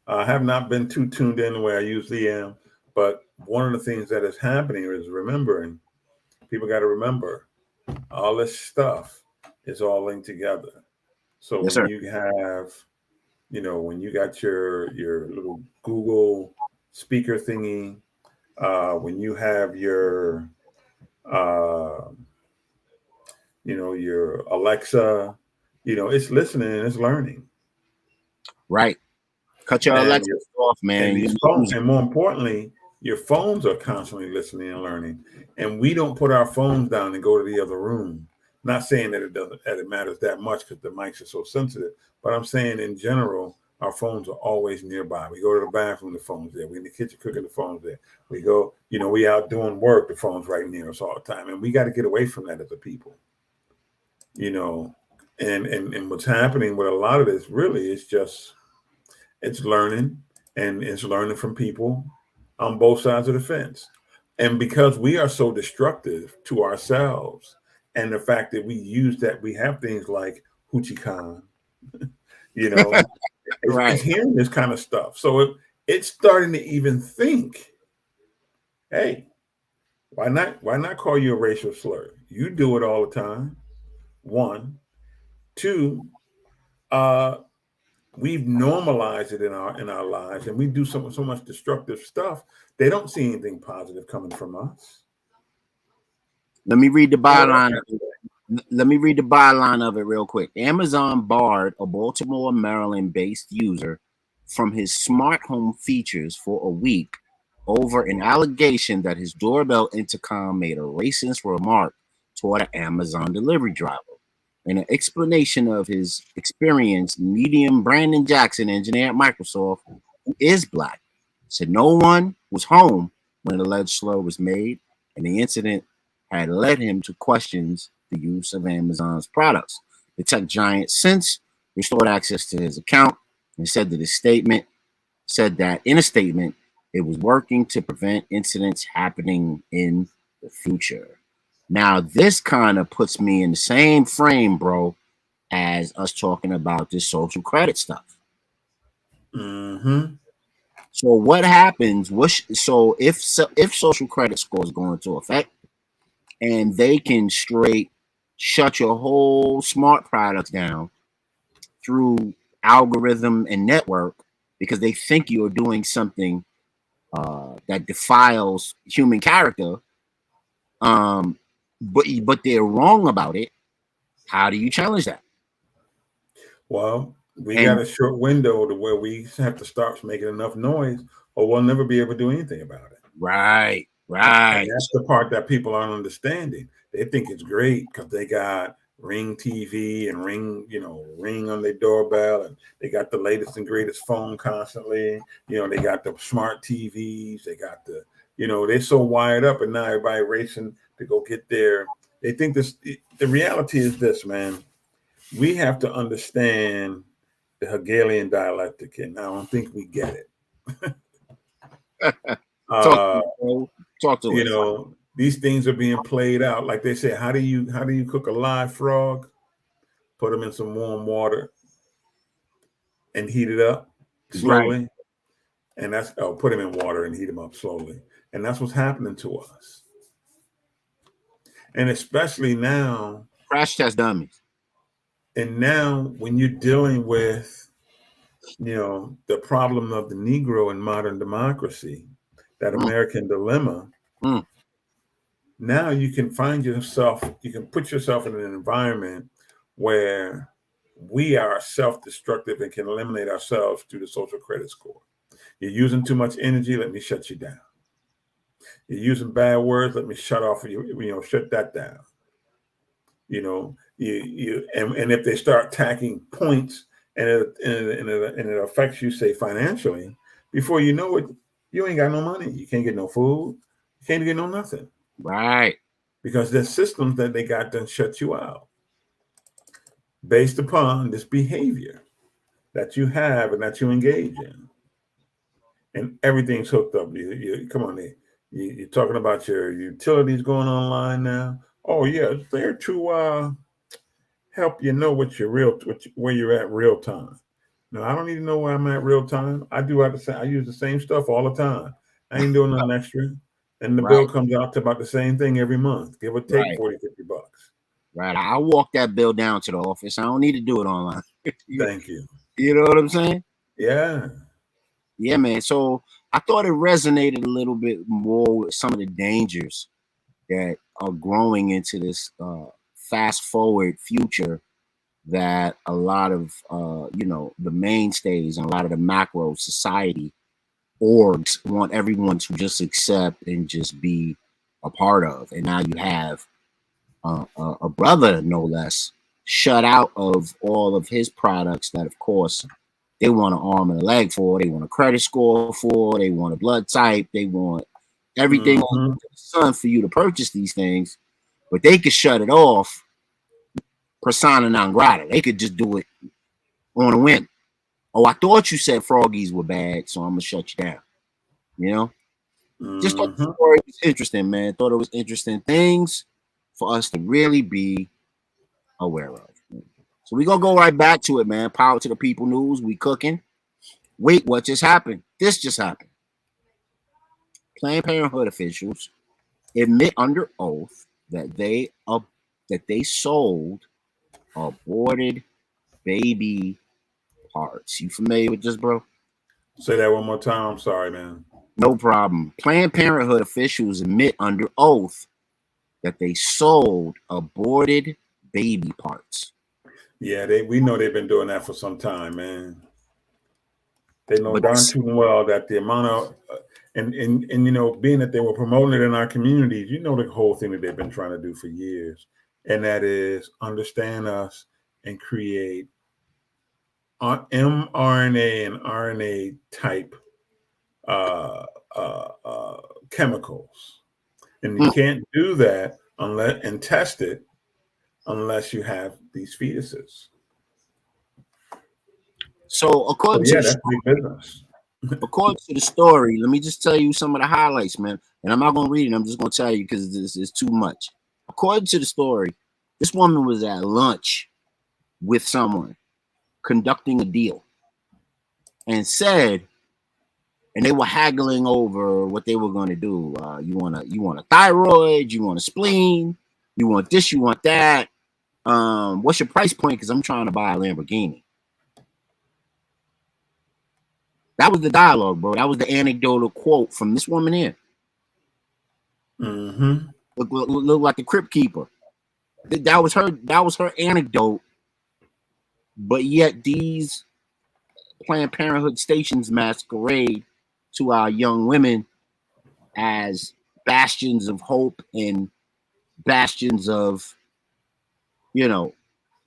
I have not been too tuned in the way I usually am. But one of the things that is happening is remembering. People got to remember all this stuff is all linked together. So yes, when sir. you have, when you got your little Google speaker thingy, when you have your, your Alexa, it's listening and it's learning. Right. Cut your Alexa off, man. And more importantly, your phones are constantly listening and learning. And we don't put our phones down and go to the other room. Not saying that it matters that much because the mics are so sensitive, but I'm saying in general, our phones are always nearby. We go to the bathroom, the phone's there. We in the kitchen cooking, the phone's there. We go, we out doing work, the phone's right near us all the time. And we got to get away from that as a people. And what's happening with a lot of this really is just it's learning, and it's learning from people on both sides of the fence. And because we are so destructive to ourselves, and the fact that we have things like Hoochie Khan, right. It's hearing this kind of stuff. So it's starting to even think, hey, why not call you a racial slur? You do it all the time. 1, 2, we've normalized it in our lives, and we do so much destructive stuff. They don't see anything positive coming from us. Let me read the byline. Let me read the byline of it real quick. Amazon barred a Baltimore, Maryland-based user from his smart home features for a week over an allegation that his doorbell intercom made a racist remark toward an Amazon delivery driver. In an explanation of his experience, medium Brandon Jackson, engineer at Microsoft, who is Black, said no one was home when the alleged slur was made, and the incident had led him to questions the use of Amazon's products. The tech giant since restored access to his account and said that in a statement, it was working to prevent incidents happening in the future. Now, this kind of puts me in the same frame, bro, as us talking about this social credit stuff. Mm-hmm. So what happens? So if social credit scores go into effect, and they can straight shut your whole smart products down through algorithm and network because they think you're doing something that defiles human character, but they're wrong about it. How do you challenge that? Well, we got a short window to where we have to start making enough noise, or we'll never be able to do anything about it. Right. And that's the part that people aren't understanding. They think it's great because they got Ring TV and Ring on their doorbell, and they got the latest and greatest phone constantly. They got the smart TVs. They got they're so wired up, and now everybody racing to go get there. They think this. The reality is this, man. We have to understand the Hegelian dialectic, and I don't think we get it. Talk to us. These things are being played out. Like they say, how do you cook a live frog? Put them in some warm water and heat it up slowly. Right. And that's put them in water and heat them up slowly. And that's what's happening to us. And especially now, crash test dummies. And now when you're dealing with, the problem of the Negro in modern democracy, that American dilemma, now you can put yourself in an environment where we are self-destructive and can eliminate ourselves through the social credit score. You're using too much energy, let me shut you down. You're using bad words, let me shut that down. And if they start tacking points and it affects you, say financially, before you know it, you ain't got no money. You can't get no food. You can't get no nothing. Right. Because there's systems that they got done shut you out based upon this behavior. that you have and that you engage in, and everything's hooked up. Come on, you're talking about your utilities going online now. Oh yeah, it's there to help you know where you're at real time. No, I don't need to know where I'm at real time. I use the same stuff all the time. I ain't doing nothing extra. And the bill comes out to about the same thing every month, give or take 40, 50 bucks. Right. I walk that bill down to the office. I don't need to do it online. Thank you. You know what I'm saying? Yeah. Yeah, man. So I thought it resonated a little bit more with some of the dangers that are growing into this fast forward future that a lot of the mainstays and a lot of the macro society orgs want everyone to just accept and just be a part of. And now you have a brother, no less, shut out of all of his products that, of course, they want an arm and a leg for, they want a credit score for, they want a blood type, they want everything on the sun for you to purchase these things, but they could shut it off persona non grata. They could just do it on a whim. Oh, I thought you said froggies were bad, so I'm gonna shut you down. You know, just thought the story was interesting, man. Thought it was interesting things for us to really be aware of. So we gonna go right back to it, man. Power to the people news. We cooking. Wait, what just happened? This just happened. Planned Parenthood officials admit under oath that they sold aborted baby parts. You familiar with this, bro? Say that one more time. I'm sorry, man. No problem. Planned Parenthood officials admit under oath that they sold aborted baby parts. Yeah, we know they've been doing that for some time, man. They know darn too well that the amount of and you know, being that they were promoting it in our communities, you know, the whole thing that they've been trying to do for years, and that is understand us and create mRNA and RNA type chemicals, and you can't do that and test it unless you have these fetuses. So according to the story, let me just tell you some of the highlights, man. And I'm not gonna read it. I'm just gonna tell you because this is too much. According to the story, this woman was at lunch with someone conducting a deal, and they were haggling over what they were going to do. You want a thyroid, you want a spleen, you want this, you want that. What's your price point? Because I'm trying to buy a Lamborghini. That was the dialogue, bro. That was the anecdotal quote from this woman here. Look like a crypt keeper. That was her anecdote. But yet these Planned Parenthood stations masquerade to our young women as bastions of hope and bastions of, you know,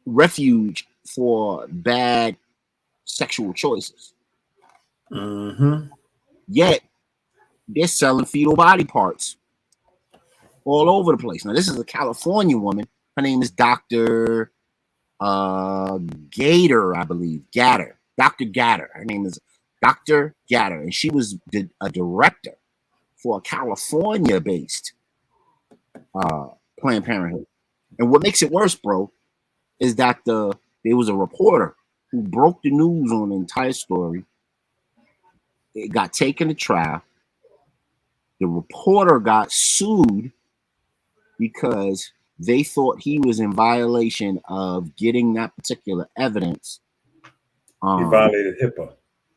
refuge for bad sexual choices. Yet they're selling fetal body parts all over the place. Now, this is a California woman. Her name is Dr. Gator, I believe. Dr. Gatter. Her name is Dr. Gatter. And she was a director for a California-based Planned Parenthood. And what makes it worse, bro, is that there was a reporter who broke the news on the entire story. It got taken to trial. The reporter got sued because they thought he was in violation of getting that particular evidence. He violated HIPAA.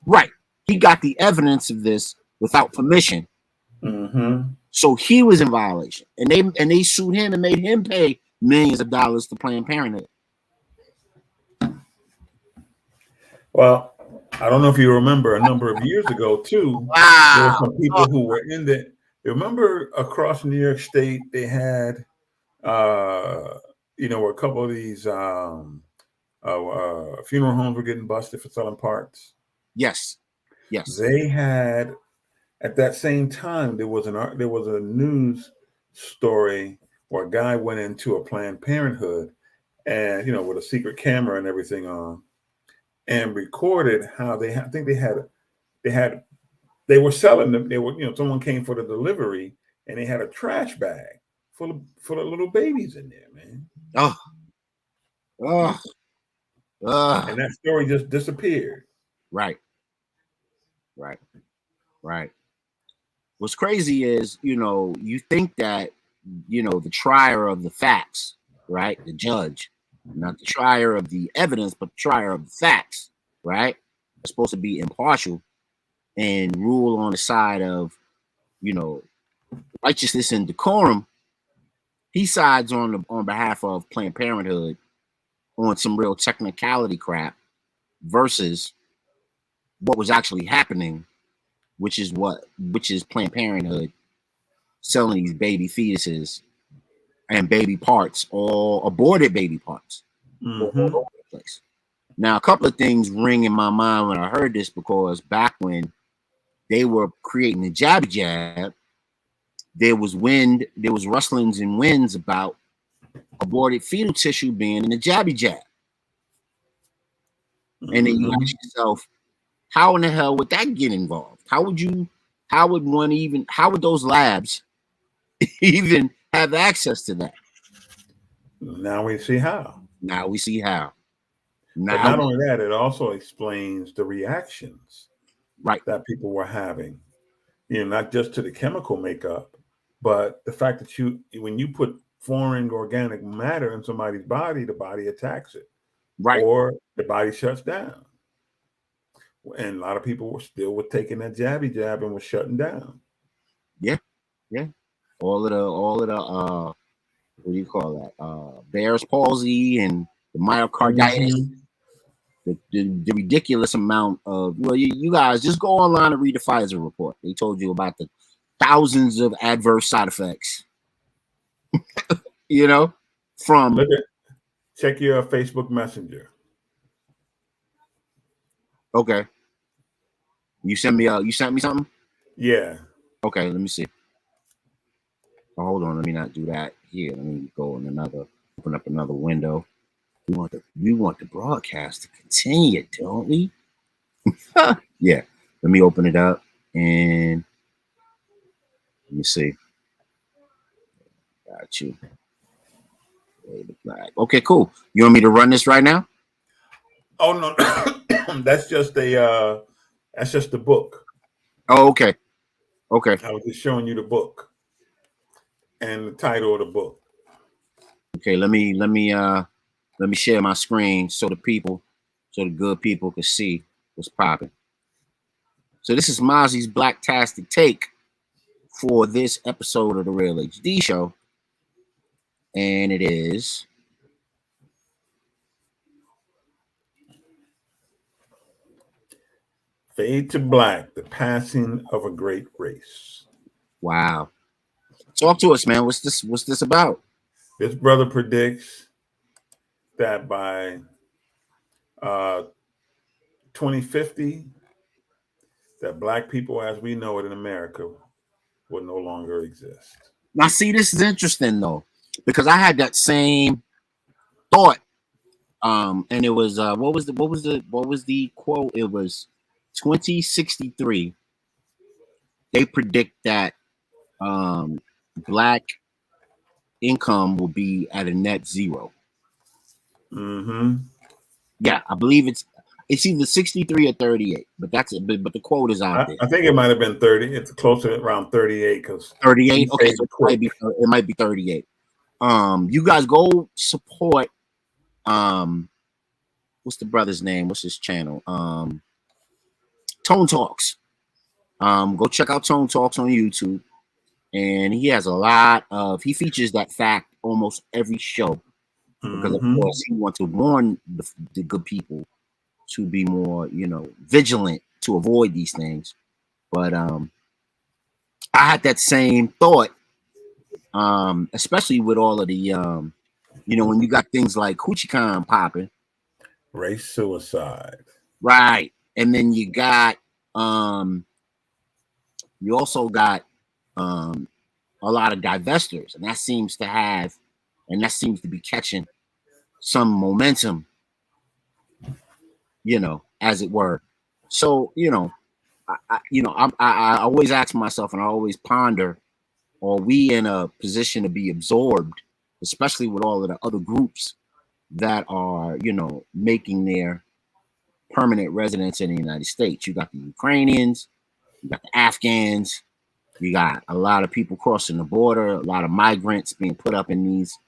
Right. He got the evidence of this without permission. So he was in violation. And they sued him and made him pay millions of dollars to Planned Parenthood. Well, I don't know if you remember a number of years ago, too. Wow. There were some people who were in the. Remember across New York State, they had, where a couple of these funeral homes were getting busted for selling parts. Yes. They had, at that same time, there was a news story where a guy went into a Planned Parenthood and, with a secret camera and everything on. and recorded how I think they were selling them. They were, someone came for the delivery and they had a trash bag full of little babies in there, man. And that story just disappeared. Right. What's crazy is, you think that, the trier of the facts, right? The judge, not the trier of the evidence, but the trier of the facts, right? Are supposed to be impartial and rule on the side of, righteousness and decorum. He sides on behalf of Planned Parenthood on some real technicality crap versus what was actually happening, which is Planned Parenthood selling these baby fetuses and baby parts, or aborted baby parts, all over the place. Now, a couple of things ring in my mind when I heard this, because back when they were creating the jabby jab, there was rustlings and winds about aborted fetal tissue being in the jabby jab. And then you ask yourself, how in the hell would that get involved? How would those labs even have access to that? Now we see how. But not only that, it also explains the reactions that people were having. Not just to the chemical makeup, but the fact that when you put foreign organic matter in somebody's body, the body attacks it. Right. Or the body shuts down. And a lot of people were taking that jabby jab and were shutting down. Yeah. All of the what do you call that? Bear's palsy and the myocarditis. The ridiculous amount of, you guys just go online and read the Pfizer report. They told you about the thousands of adverse side effects. From check your Facebook Messenger. Okay. You sent me something? Yeah. Okay, let me see. Oh, hold on, let me not do that here. Let me go open up another window. We want the broadcast to continue, don't we? Yeah. Let me open it up and let me see. Got you. Okay, cool. You want me to run this right now? Oh no, that's just the book. Oh, okay. I was just showing you the book and the title of the book. Okay, let me share my screen so the good people can see what's popping. So this is Mozzie's Blacktastic take for this episode of the Real HD Show, and it is Fade to Black: The Passing of a Great Race. Wow. Talk to us, man. What's this about? This brother predicts that by 2050, that Black people as we know it in America will no longer exist. Now, see, this is interesting though, because I had that same thought. And it was what was the quote? It was 2063. They predict that Black income will be at a net zero. Yeah, I believe it's either 63 or 38, but that's it. But the quote is out there. I think it might have been 30. It's closer to around 38 because 38. Okay, so it might be 38. You guys go support what's the brother's name? What's his channel? Tone Talks. Go check out Tone Talks on YouTube. And he has he features that fact almost every show. Because of course he wants to warn the good people to be more, vigilant to avoid these things. But I had that same thought, especially with all of the when you got things like HoochieCon popping. Race suicide. Right. And then you got you also got a lot of divestors, and that seems to be catching some momentum. as it were. So, I always ask myself, and I always ponder, are we in a position to be absorbed, especially with all of the other groups that are, making their permanent residence in the United States? You got the Ukrainians, you got the Afghans, you got a lot of people crossing the border, a lot of migrants being put up in these,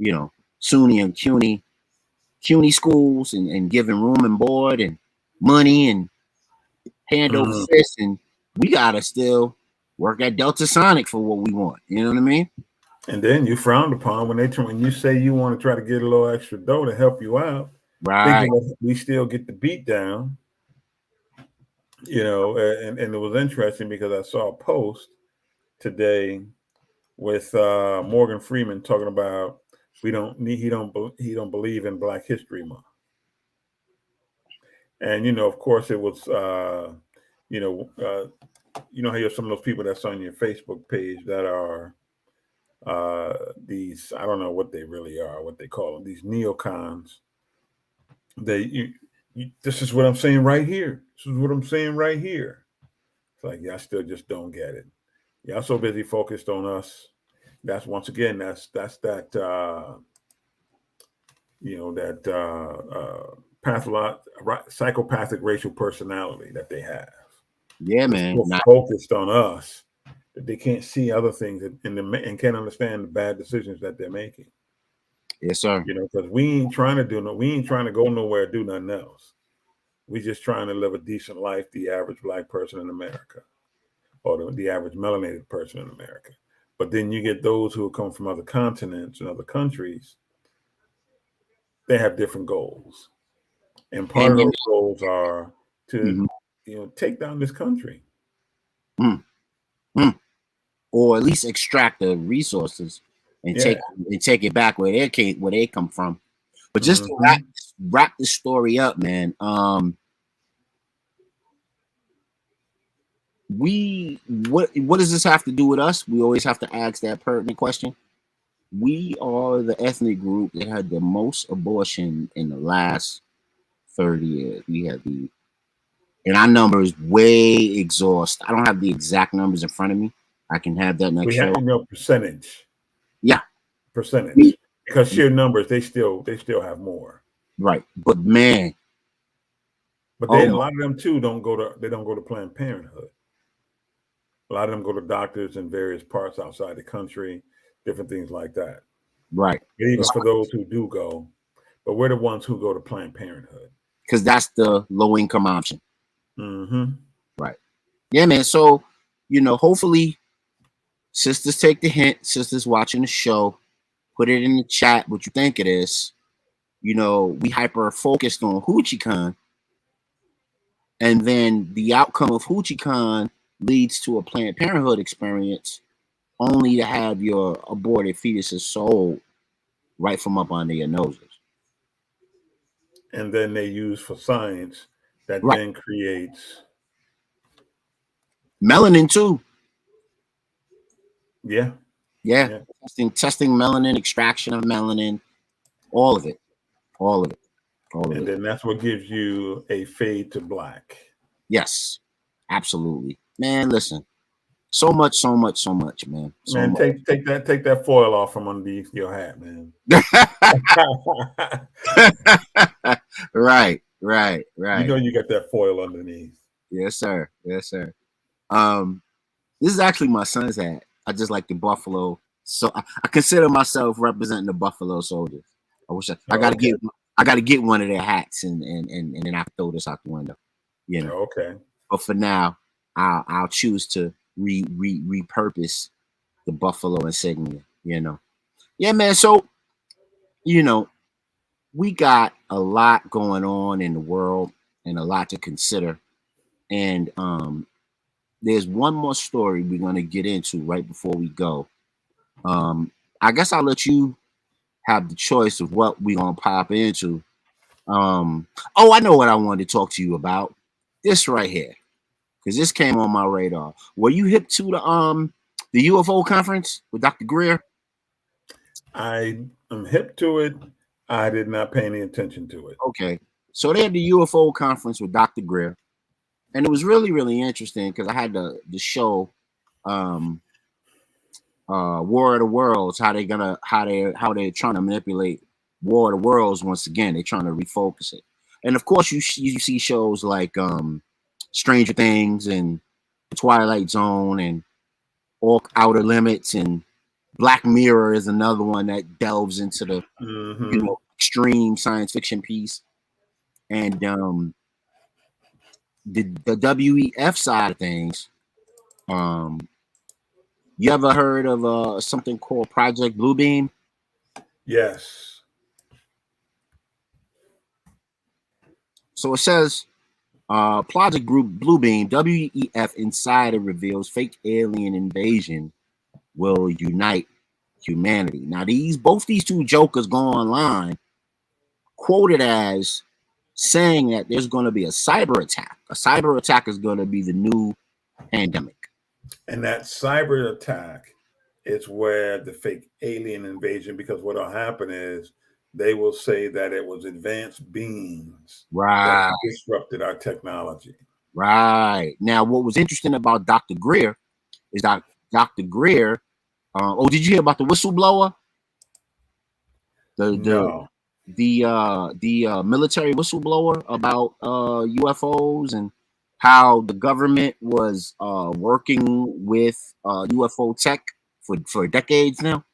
SUNY and CUNY schools and given room and board and money and hand over fist, and we gotta still work at Delta Sonic for what we want. You know what I mean? And then you frowned upon when you say you want to try to get a little extra dough to help you out. Right. We still get the beat down. And it was interesting because I saw a post today with Morgan Freeman talking about he don't believe in Black History Month. And of course it was how you have some of those people that's on your Facebook page that are these, I don't know what they really are, what they call them, these neocons. This is what I'm saying right here. This is what I'm saying right here. It's like, y'all still just don't get it. Y'all so busy focused on us. That's once again, that's that psychopathic racial personality that they have. Yeah, man. Focused on us that they can't see other things and can't understand the bad decisions that they're making. Yes, sir. Because we ain't trying to go nowhere, do nothing else. We just trying to live a decent life, the average Black person in America, or the average melanated person in America. But then you get those who come from other continents and other countries. They have different goals, and part of those goals are to take down this country, or at least extract the resources and take it back where they come from. But just to wrap this story up, man. What does this have to do with us? We always have to ask that pertinent question. We are the ethnic group that had the most abortion in the last 30 years. We have and our number is way exhausted. I don't have the exact numbers in front of me. I can have that next show. We have percentage. Yeah. Percentage. Because sheer numbers, they still have more. Right. But man. But a lot of them too don't go to Planned Parenthood. A lot of them go to doctors in various parts outside the country, different things like that. Right. But even for those who do go, but we're the ones who go to Planned Parenthood. Because that's the low income option. Mm-hmm. Right. Yeah, man. So, hopefully sisters take the hint. Sisters watching the show, put it in the chat what you think it is. We hyper focused on HoochieCon. And then the outcome of HoochieCon leads to a Planned Parenthood experience, only to have your aborted fetuses sold right from up under your noses. And then they use for science that then creates melanin too. Yeah. Testing melanin, extraction of melanin, all of it. And then that's what gives you a fade to black. Yes, absolutely, man. Listen, so much, man. Take that foil off from underneath your hat, man. Right. You got that foil underneath. Yes, sir. This is actually my son's hat. I just like the Buffalo, so I consider myself representing the Buffalo Soldiers. I wish I gotta get one of their hats and then I throw this out the window. Okay. But for now, I'll choose to repurpose the Buffalo insignia. Yeah, man. So we got a lot going on in the world and a lot to consider. And there's one more story we're going to get into right before we go. I guess I'll let you have the choice of what we're going to pop into. I know what I wanted to talk to you about. This right here, because this came on my radar. Were you hip to the UFO conference with Dr. Greer? I am hip to it. I did not pay any attention to it. Okay. So they had the UFO conference with Dr. Greer, and it was really, really interesting because I had the show War of the Worlds, how they're trying to manipulate War of the Worlds once again. They're trying to refocus it. And of course you see shows like Stranger Things and Twilight Zone and Outer Limits, and Black Mirror is another one that delves into the extreme science fiction piece. And the WEF side of things, you ever heard of something called Project Bluebeam? Yes. So it says, Project Bluebeam, WEF insider reveals fake alien invasion will unite humanity. Now both these two jokers go online, quoted as saying that there's going to be a cyber attack. A cyber attack is going to be the new pandemic. And that cyber attack is where the fake alien invasion, because what will happen is they will say that it was advanced beings that disrupted our technology. Right. Now, what was interesting about Dr. Greer is that Dr. Greer, did you hear about the whistleblower? No. The military whistleblower about UFOs and how the government was working with UFO tech for decades now?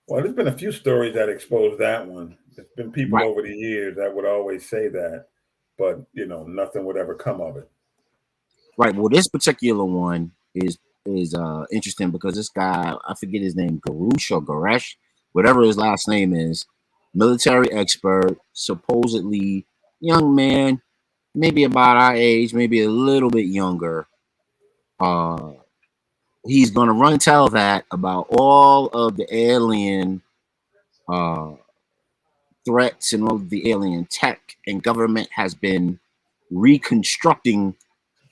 Well, there's been a few stories that expose that one. There's been people over the years that would always say that, but nothing would ever come of it. Right. Well, this particular one is interesting because this guy, I forget his name, Garush or Garesh, whatever his last name is, military expert, supposedly young man, maybe about our age, maybe a little bit younger. He's going to tell that about all of the alien threats and all of the alien tech, and government has been reconstructing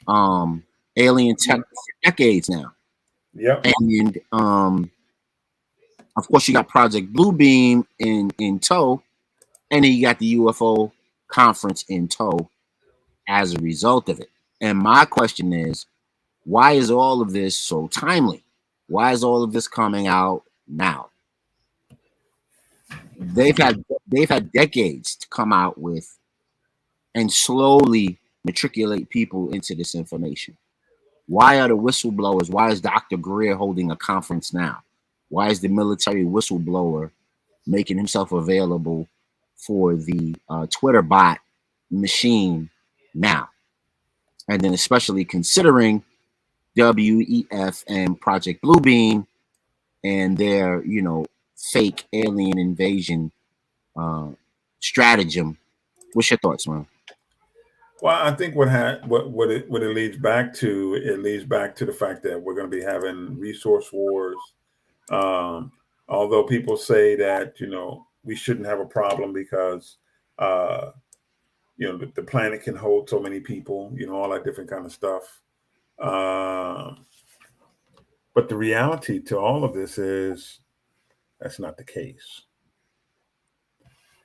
alien tech for decades now. Yep. And of course you got Project Bluebeam in tow, and then you got the UFO conference in tow as a result of it. And my question is, why is all of this so timely? Why is all of this coming out now? They've had decades to come out with and slowly matriculate people into this information. Why are the whistleblowers? Why is Dr. Greer holding a conference now? Why is the military whistleblower making himself available for the Twitter bot machine now? And then especially considering WEF and Project Bluebeam and their, fake alien invasion stratagem. What's your thoughts, man? Well, I think what it leads back to, the fact that we're going to be having resource wars. Although people say that, we shouldn't have a problem because, the planet can hold so many people, all that different kind of stuff. But the reality to all of this is that's not the case.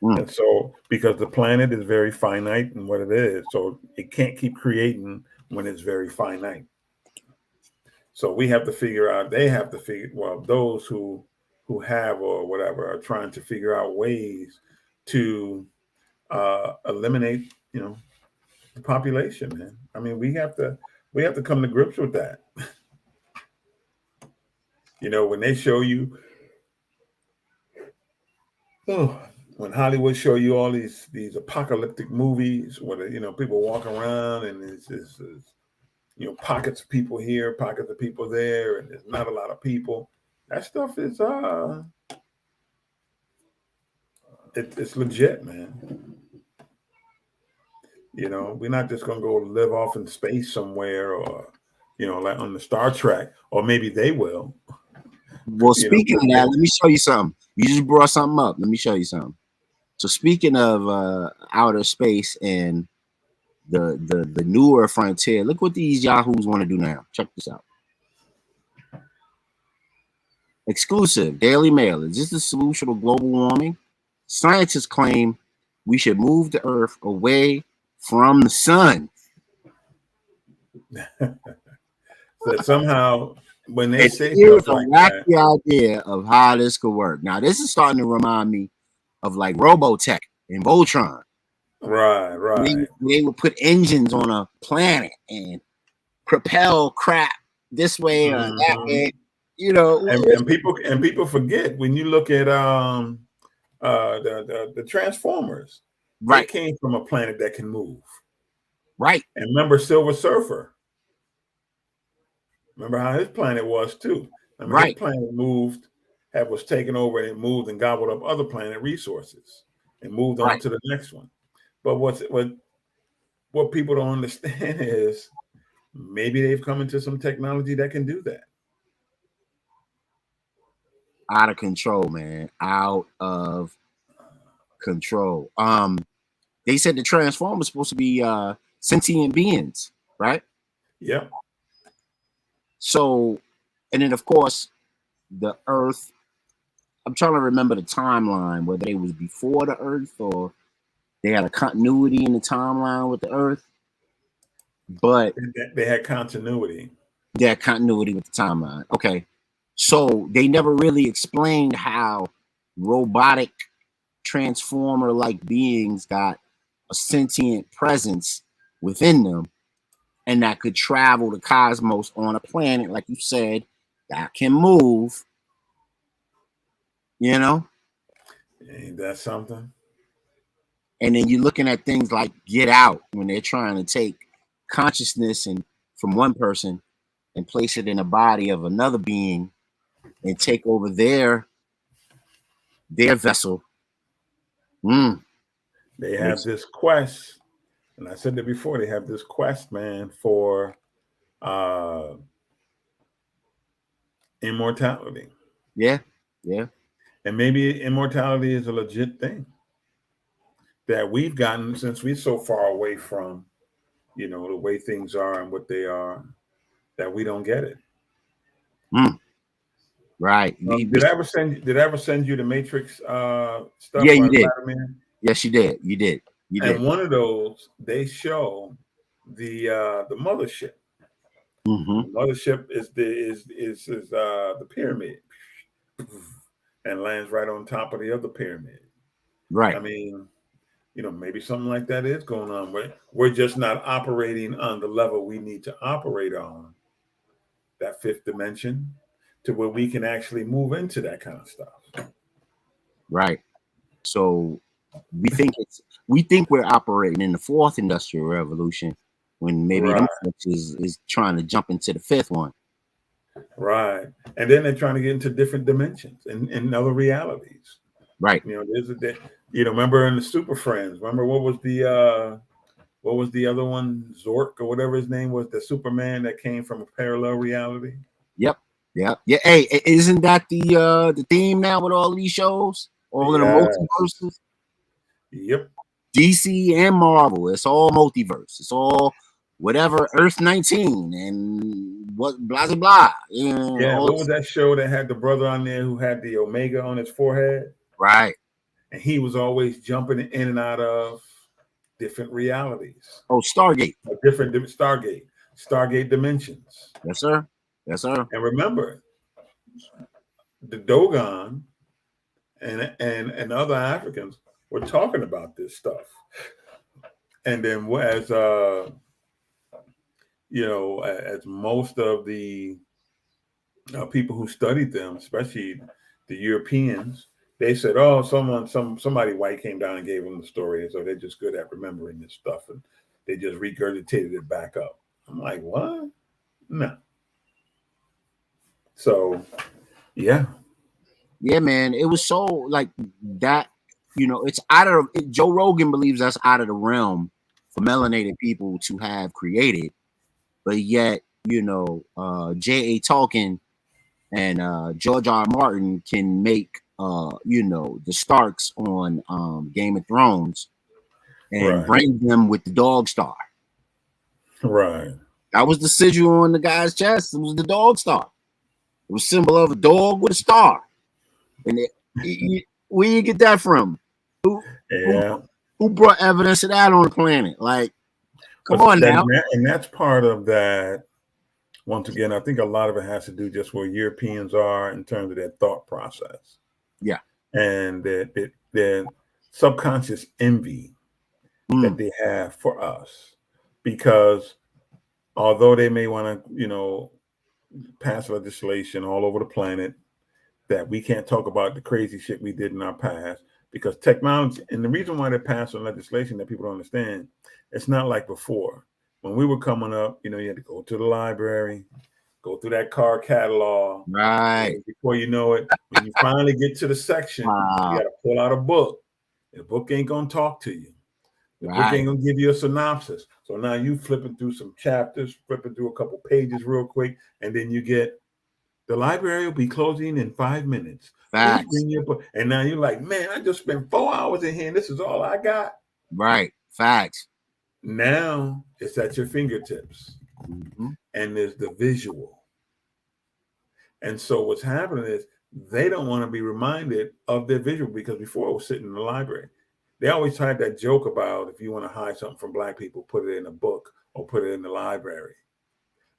And so, because the planet is very finite in what it is, so it can't keep creating when it's very finite. So we have to figure out, those who have or whatever are trying to figure out ways to eliminate, the population, man. I mean, we have to come to grips with that. When they show you, when Hollywood show you all these apocalyptic movies where people walk around and it's pockets of people here, pockets of people there, and there's not a lot of people. That stuff is it's legit, man. We're not just gonna go live off in space somewhere, or like on the Star Trek, or maybe they will. Well, speaking of that, let me show you something. You just brought something up. Let me show you something. So speaking of outer space and the newer frontier, look what these yahoos want to do now. Check this out. Exclusive, Daily Mail. Is this the solution to global warming? Scientists claim we should move the Earth away from the sun. So somehow, when they say here's stuff a like wacky that, idea of how this could work. Now, this is starting to remind me of like Robotech and Voltron. Right. They would put engines on a planet and propel crap this way or that way. You know, and people forget when you look at the Transformers, right? They came from a planet that can move, right? And remember Silver Surfer. Remember how his planet was too. His planet was taken over and it moved and gobbled up other planet resources and moved on to the next one. But what people don't understand is maybe they've come into some technology that can do that. Out of control, man. Out of control. They said the Transformers supposed to be sentient beings, right? Yep. So, and then of course, the Earth. I'm trying to remember the timeline, whether they was before the Earth or they had a continuity in the timeline with the Earth. But they had continuity. They had continuity with the timeline. Okay. So they never really explained how robotic transformer-like beings got a sentient presence within them and that could travel the cosmos on a planet, like you said, that can move. You know? Ain't that something? And then you're looking at things like Get Out when they're trying to take consciousness and from one person and place it in the body of another being and take over their vessel. They have this quest, and I said that before, they have this quest, man, for immortality. Yeah. And maybe immortality is a legit thing that we've gotten since we're so far away from, you know, the way things are and what they are, that we don't get it. Right. Did I ever send you the Matrix stuff? Yeah, you did. Yes, you did. You did. And one of those, they show the mothership. Mm-hmm. The mothership is the pyramid, and lands right on top of the other pyramid. Right. I mean, you know, maybe something like that is going on. We're just not operating on the level we need to operate on, that fifth dimension, to where we can actually move into that kind of stuff. Right. So we think we're operating in the fourth industrial revolution when maybe is trying to jump into the fifth one. Right. And then they're trying to get into different dimensions and other realities. Right. You know, remember in the Super Friends, remember what was the other one, Zork or whatever his name was, the Superman that came from a parallel reality? Yep. Yeah. Hey, isn't that the theme now with all of these shows? All of the multiverses? Yep. DC and Marvel. It's all multiverse. It's all whatever Earth 19 and what blah blah blah. Yeah, what was that show that had the brother on there who had the Omega on his forehead? Right. And he was always jumping in and out of different realities. Oh, Stargate. Different Stargate dimensions. Yes, sir. And remember, the Dogon and other Africans were talking about this stuff. And then as most of the people who studied them, especially the Europeans, they said, "Oh, somebody white came down and gave them the story, and so they're just good at remembering this stuff, and they just regurgitated it back up." I'm like, "What? No." So, yeah, man, it was so like that. You know, it's out of Joe Rogan believes that's out of the realm for melanated people to have created, but yet, you know, J.A. Tolkien and George R. R. Martin can make the Starks on Game of Thrones and bring them with the dog star. Right. That was the sigil on the guy's chest. It was the dog star. It was a symbol of a dog with a star. And where you get that from? Yeah. Who brought evidence of that on the planet? Like, come on now. And that's part of that. Once again, I think a lot of it has to do just where Europeans are in terms of their thought process. Yeah. And their subconscious envy that they have for us. Because although they may want to, pass legislation all over the planet that we can't talk about the crazy shit we did in our past, because technology, and the reason why they're passing legislation that people don't understand, it's not like before. When we were coming up, you had to go to the library, go through that car catalog. Right. Before you know it, when you finally get to the section, you got to pull out a book. The book ain't going to talk to you. The book ain't going to give you a synopsis. So now you flipping through some chapters, flipping through a couple pages real quick, and then you get, the library will be closing in 5 minutes. Facts. And now you're like, man, I just spent 4 hours in here and this is all I got. Right. Facts. Now it's at your fingertips. And there's the visual. And so what's happening is they don't want to be reminded of their visual, because before it was sitting in the library. They always had that joke about, if you want to hide something from black people, put it in a book or put it in the library.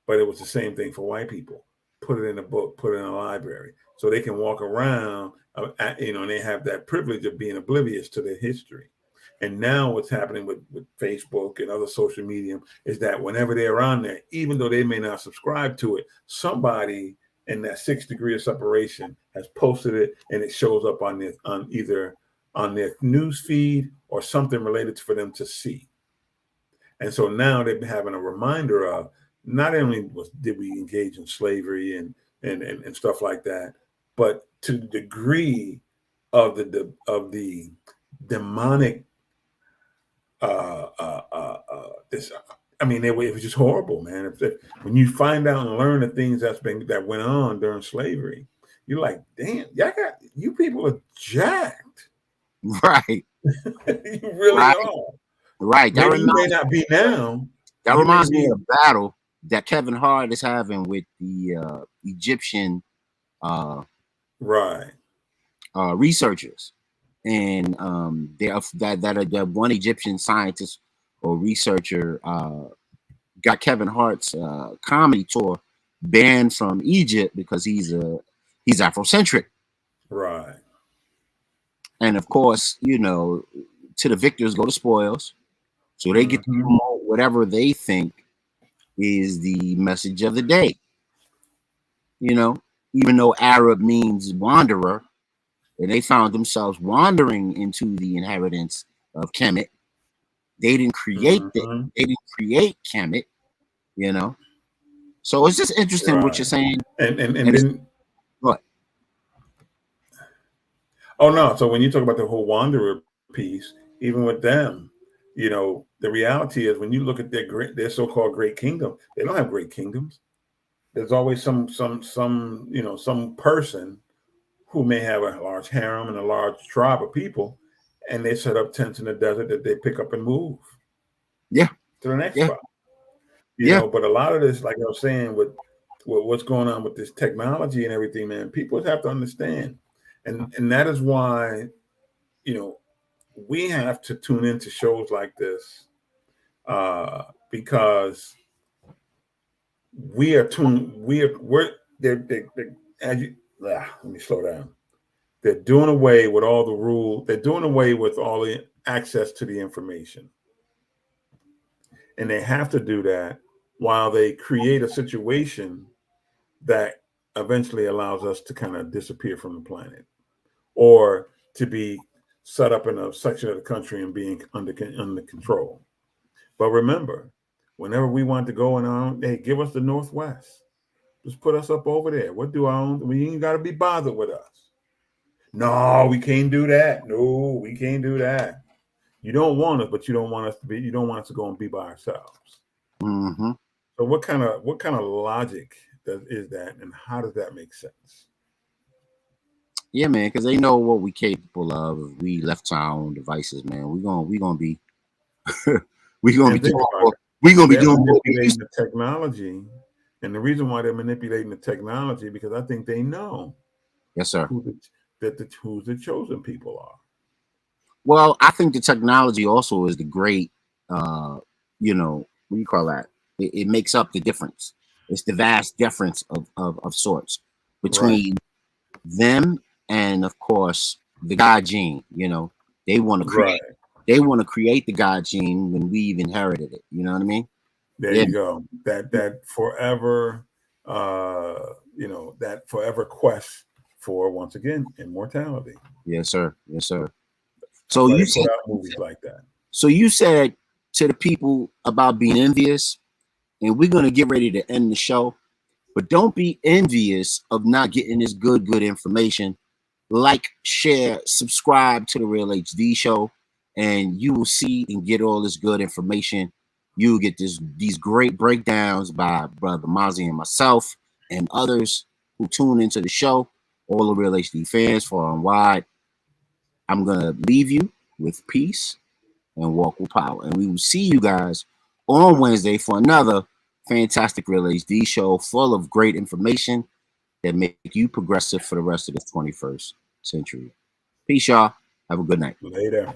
But it was the same thing for white people. Put it in a book, put it in a library. So they can walk around, and they have that privilege of being oblivious to their history. And now what's happening with Facebook and other social media is that whenever they're on there, even though they may not subscribe to it, somebody in that 6 degree of separation has posted it, and it shows up on either on their news feed or something related for them to see. And so now they've been having a reminder of, not only did we engage in slavery and stuff like that, but to the degree of the demonic this, it was just horrible, man. When you find out and learn the things that went on during slavery, you're like, damn, you people are jacked. Right. You really are. Right. That may not be now. That reminds me of a battle that Kevin Hart is having with the Egyptian researchers. And that one Egyptian scientist or researcher got Kevin Hart's comedy tour banned from Egypt because he's Afrocentric. Right. And of course, to the victors go the spoils. So they get to promote whatever they think is the message of the day. Even though Arab means wanderer, and they found themselves wandering into the inhabitants of Kemet. They didn't create it. They didn't create Kemet, So it's just interesting what you're saying. And then what? Oh no! So when you talk about the whole wanderer piece, even with them, the reality is when you look at their so-called great kingdom, they don't have great kingdoms. There's always some person who may have a large harem and a large tribe of people, and they set up tents in the desert that they pick up and move. Yeah. To the next spot. But a lot of this, like I was saying, with what's going on with this technology and everything, man, people have to understand. And that is why, we have to tune into shows like this, because we are tuned. Let me slow down. They're doing away with all the rules. They're doing away with all the access to the information. And they have to do that while they create a situation that eventually allows us to kind of disappear from the planet, or to be set up in a section of the country and being under control. But remember, whenever we want to go in our own, hey, give us the Northwest. Just put us up over there. We'll do our own. We ain't got to be bothered with us. No, we can't do that. No, we can't do that. You don't want us, but you don't want us to go and be by ourselves. Mm-hmm. So what kind of logic is that, and how does that make sense? Yeah, man, because they know what we're capable of. If we left our own devices, man, we're gonna be doing the technology. And the reason why they're manipulating the technology, because I think they know, yes, sir, who the chosen people are. Well, I think the technology also is the great, you know, what do you call that? It makes up the difference. It's the vast difference of sorts between them and, of course, the God gene. You know, they want to create. They want to create the God gene when we've inherited it. You know what I mean? There you go. That forever, you know, that forever quest for, once again, immortality. Yes, sir. Yes, sir. So you put out movies like that. So you said to the people about being envious, and we're gonna get ready to end the show. But don't be envious of not getting this good information. Like, share, subscribe to the Real HD Show, and you will see and get all this good information. You will get these great breakdowns by Brother Mozzie and myself and others who tune into the show. All the Real HD fans, far and wide. I'm gonna leave you with peace and walk with power, and we will see you guys on Wednesday for another fantastic Real HD show full of great information that make you progressive for the rest of the 21st century. Peace, y'all. Have a good night. Later.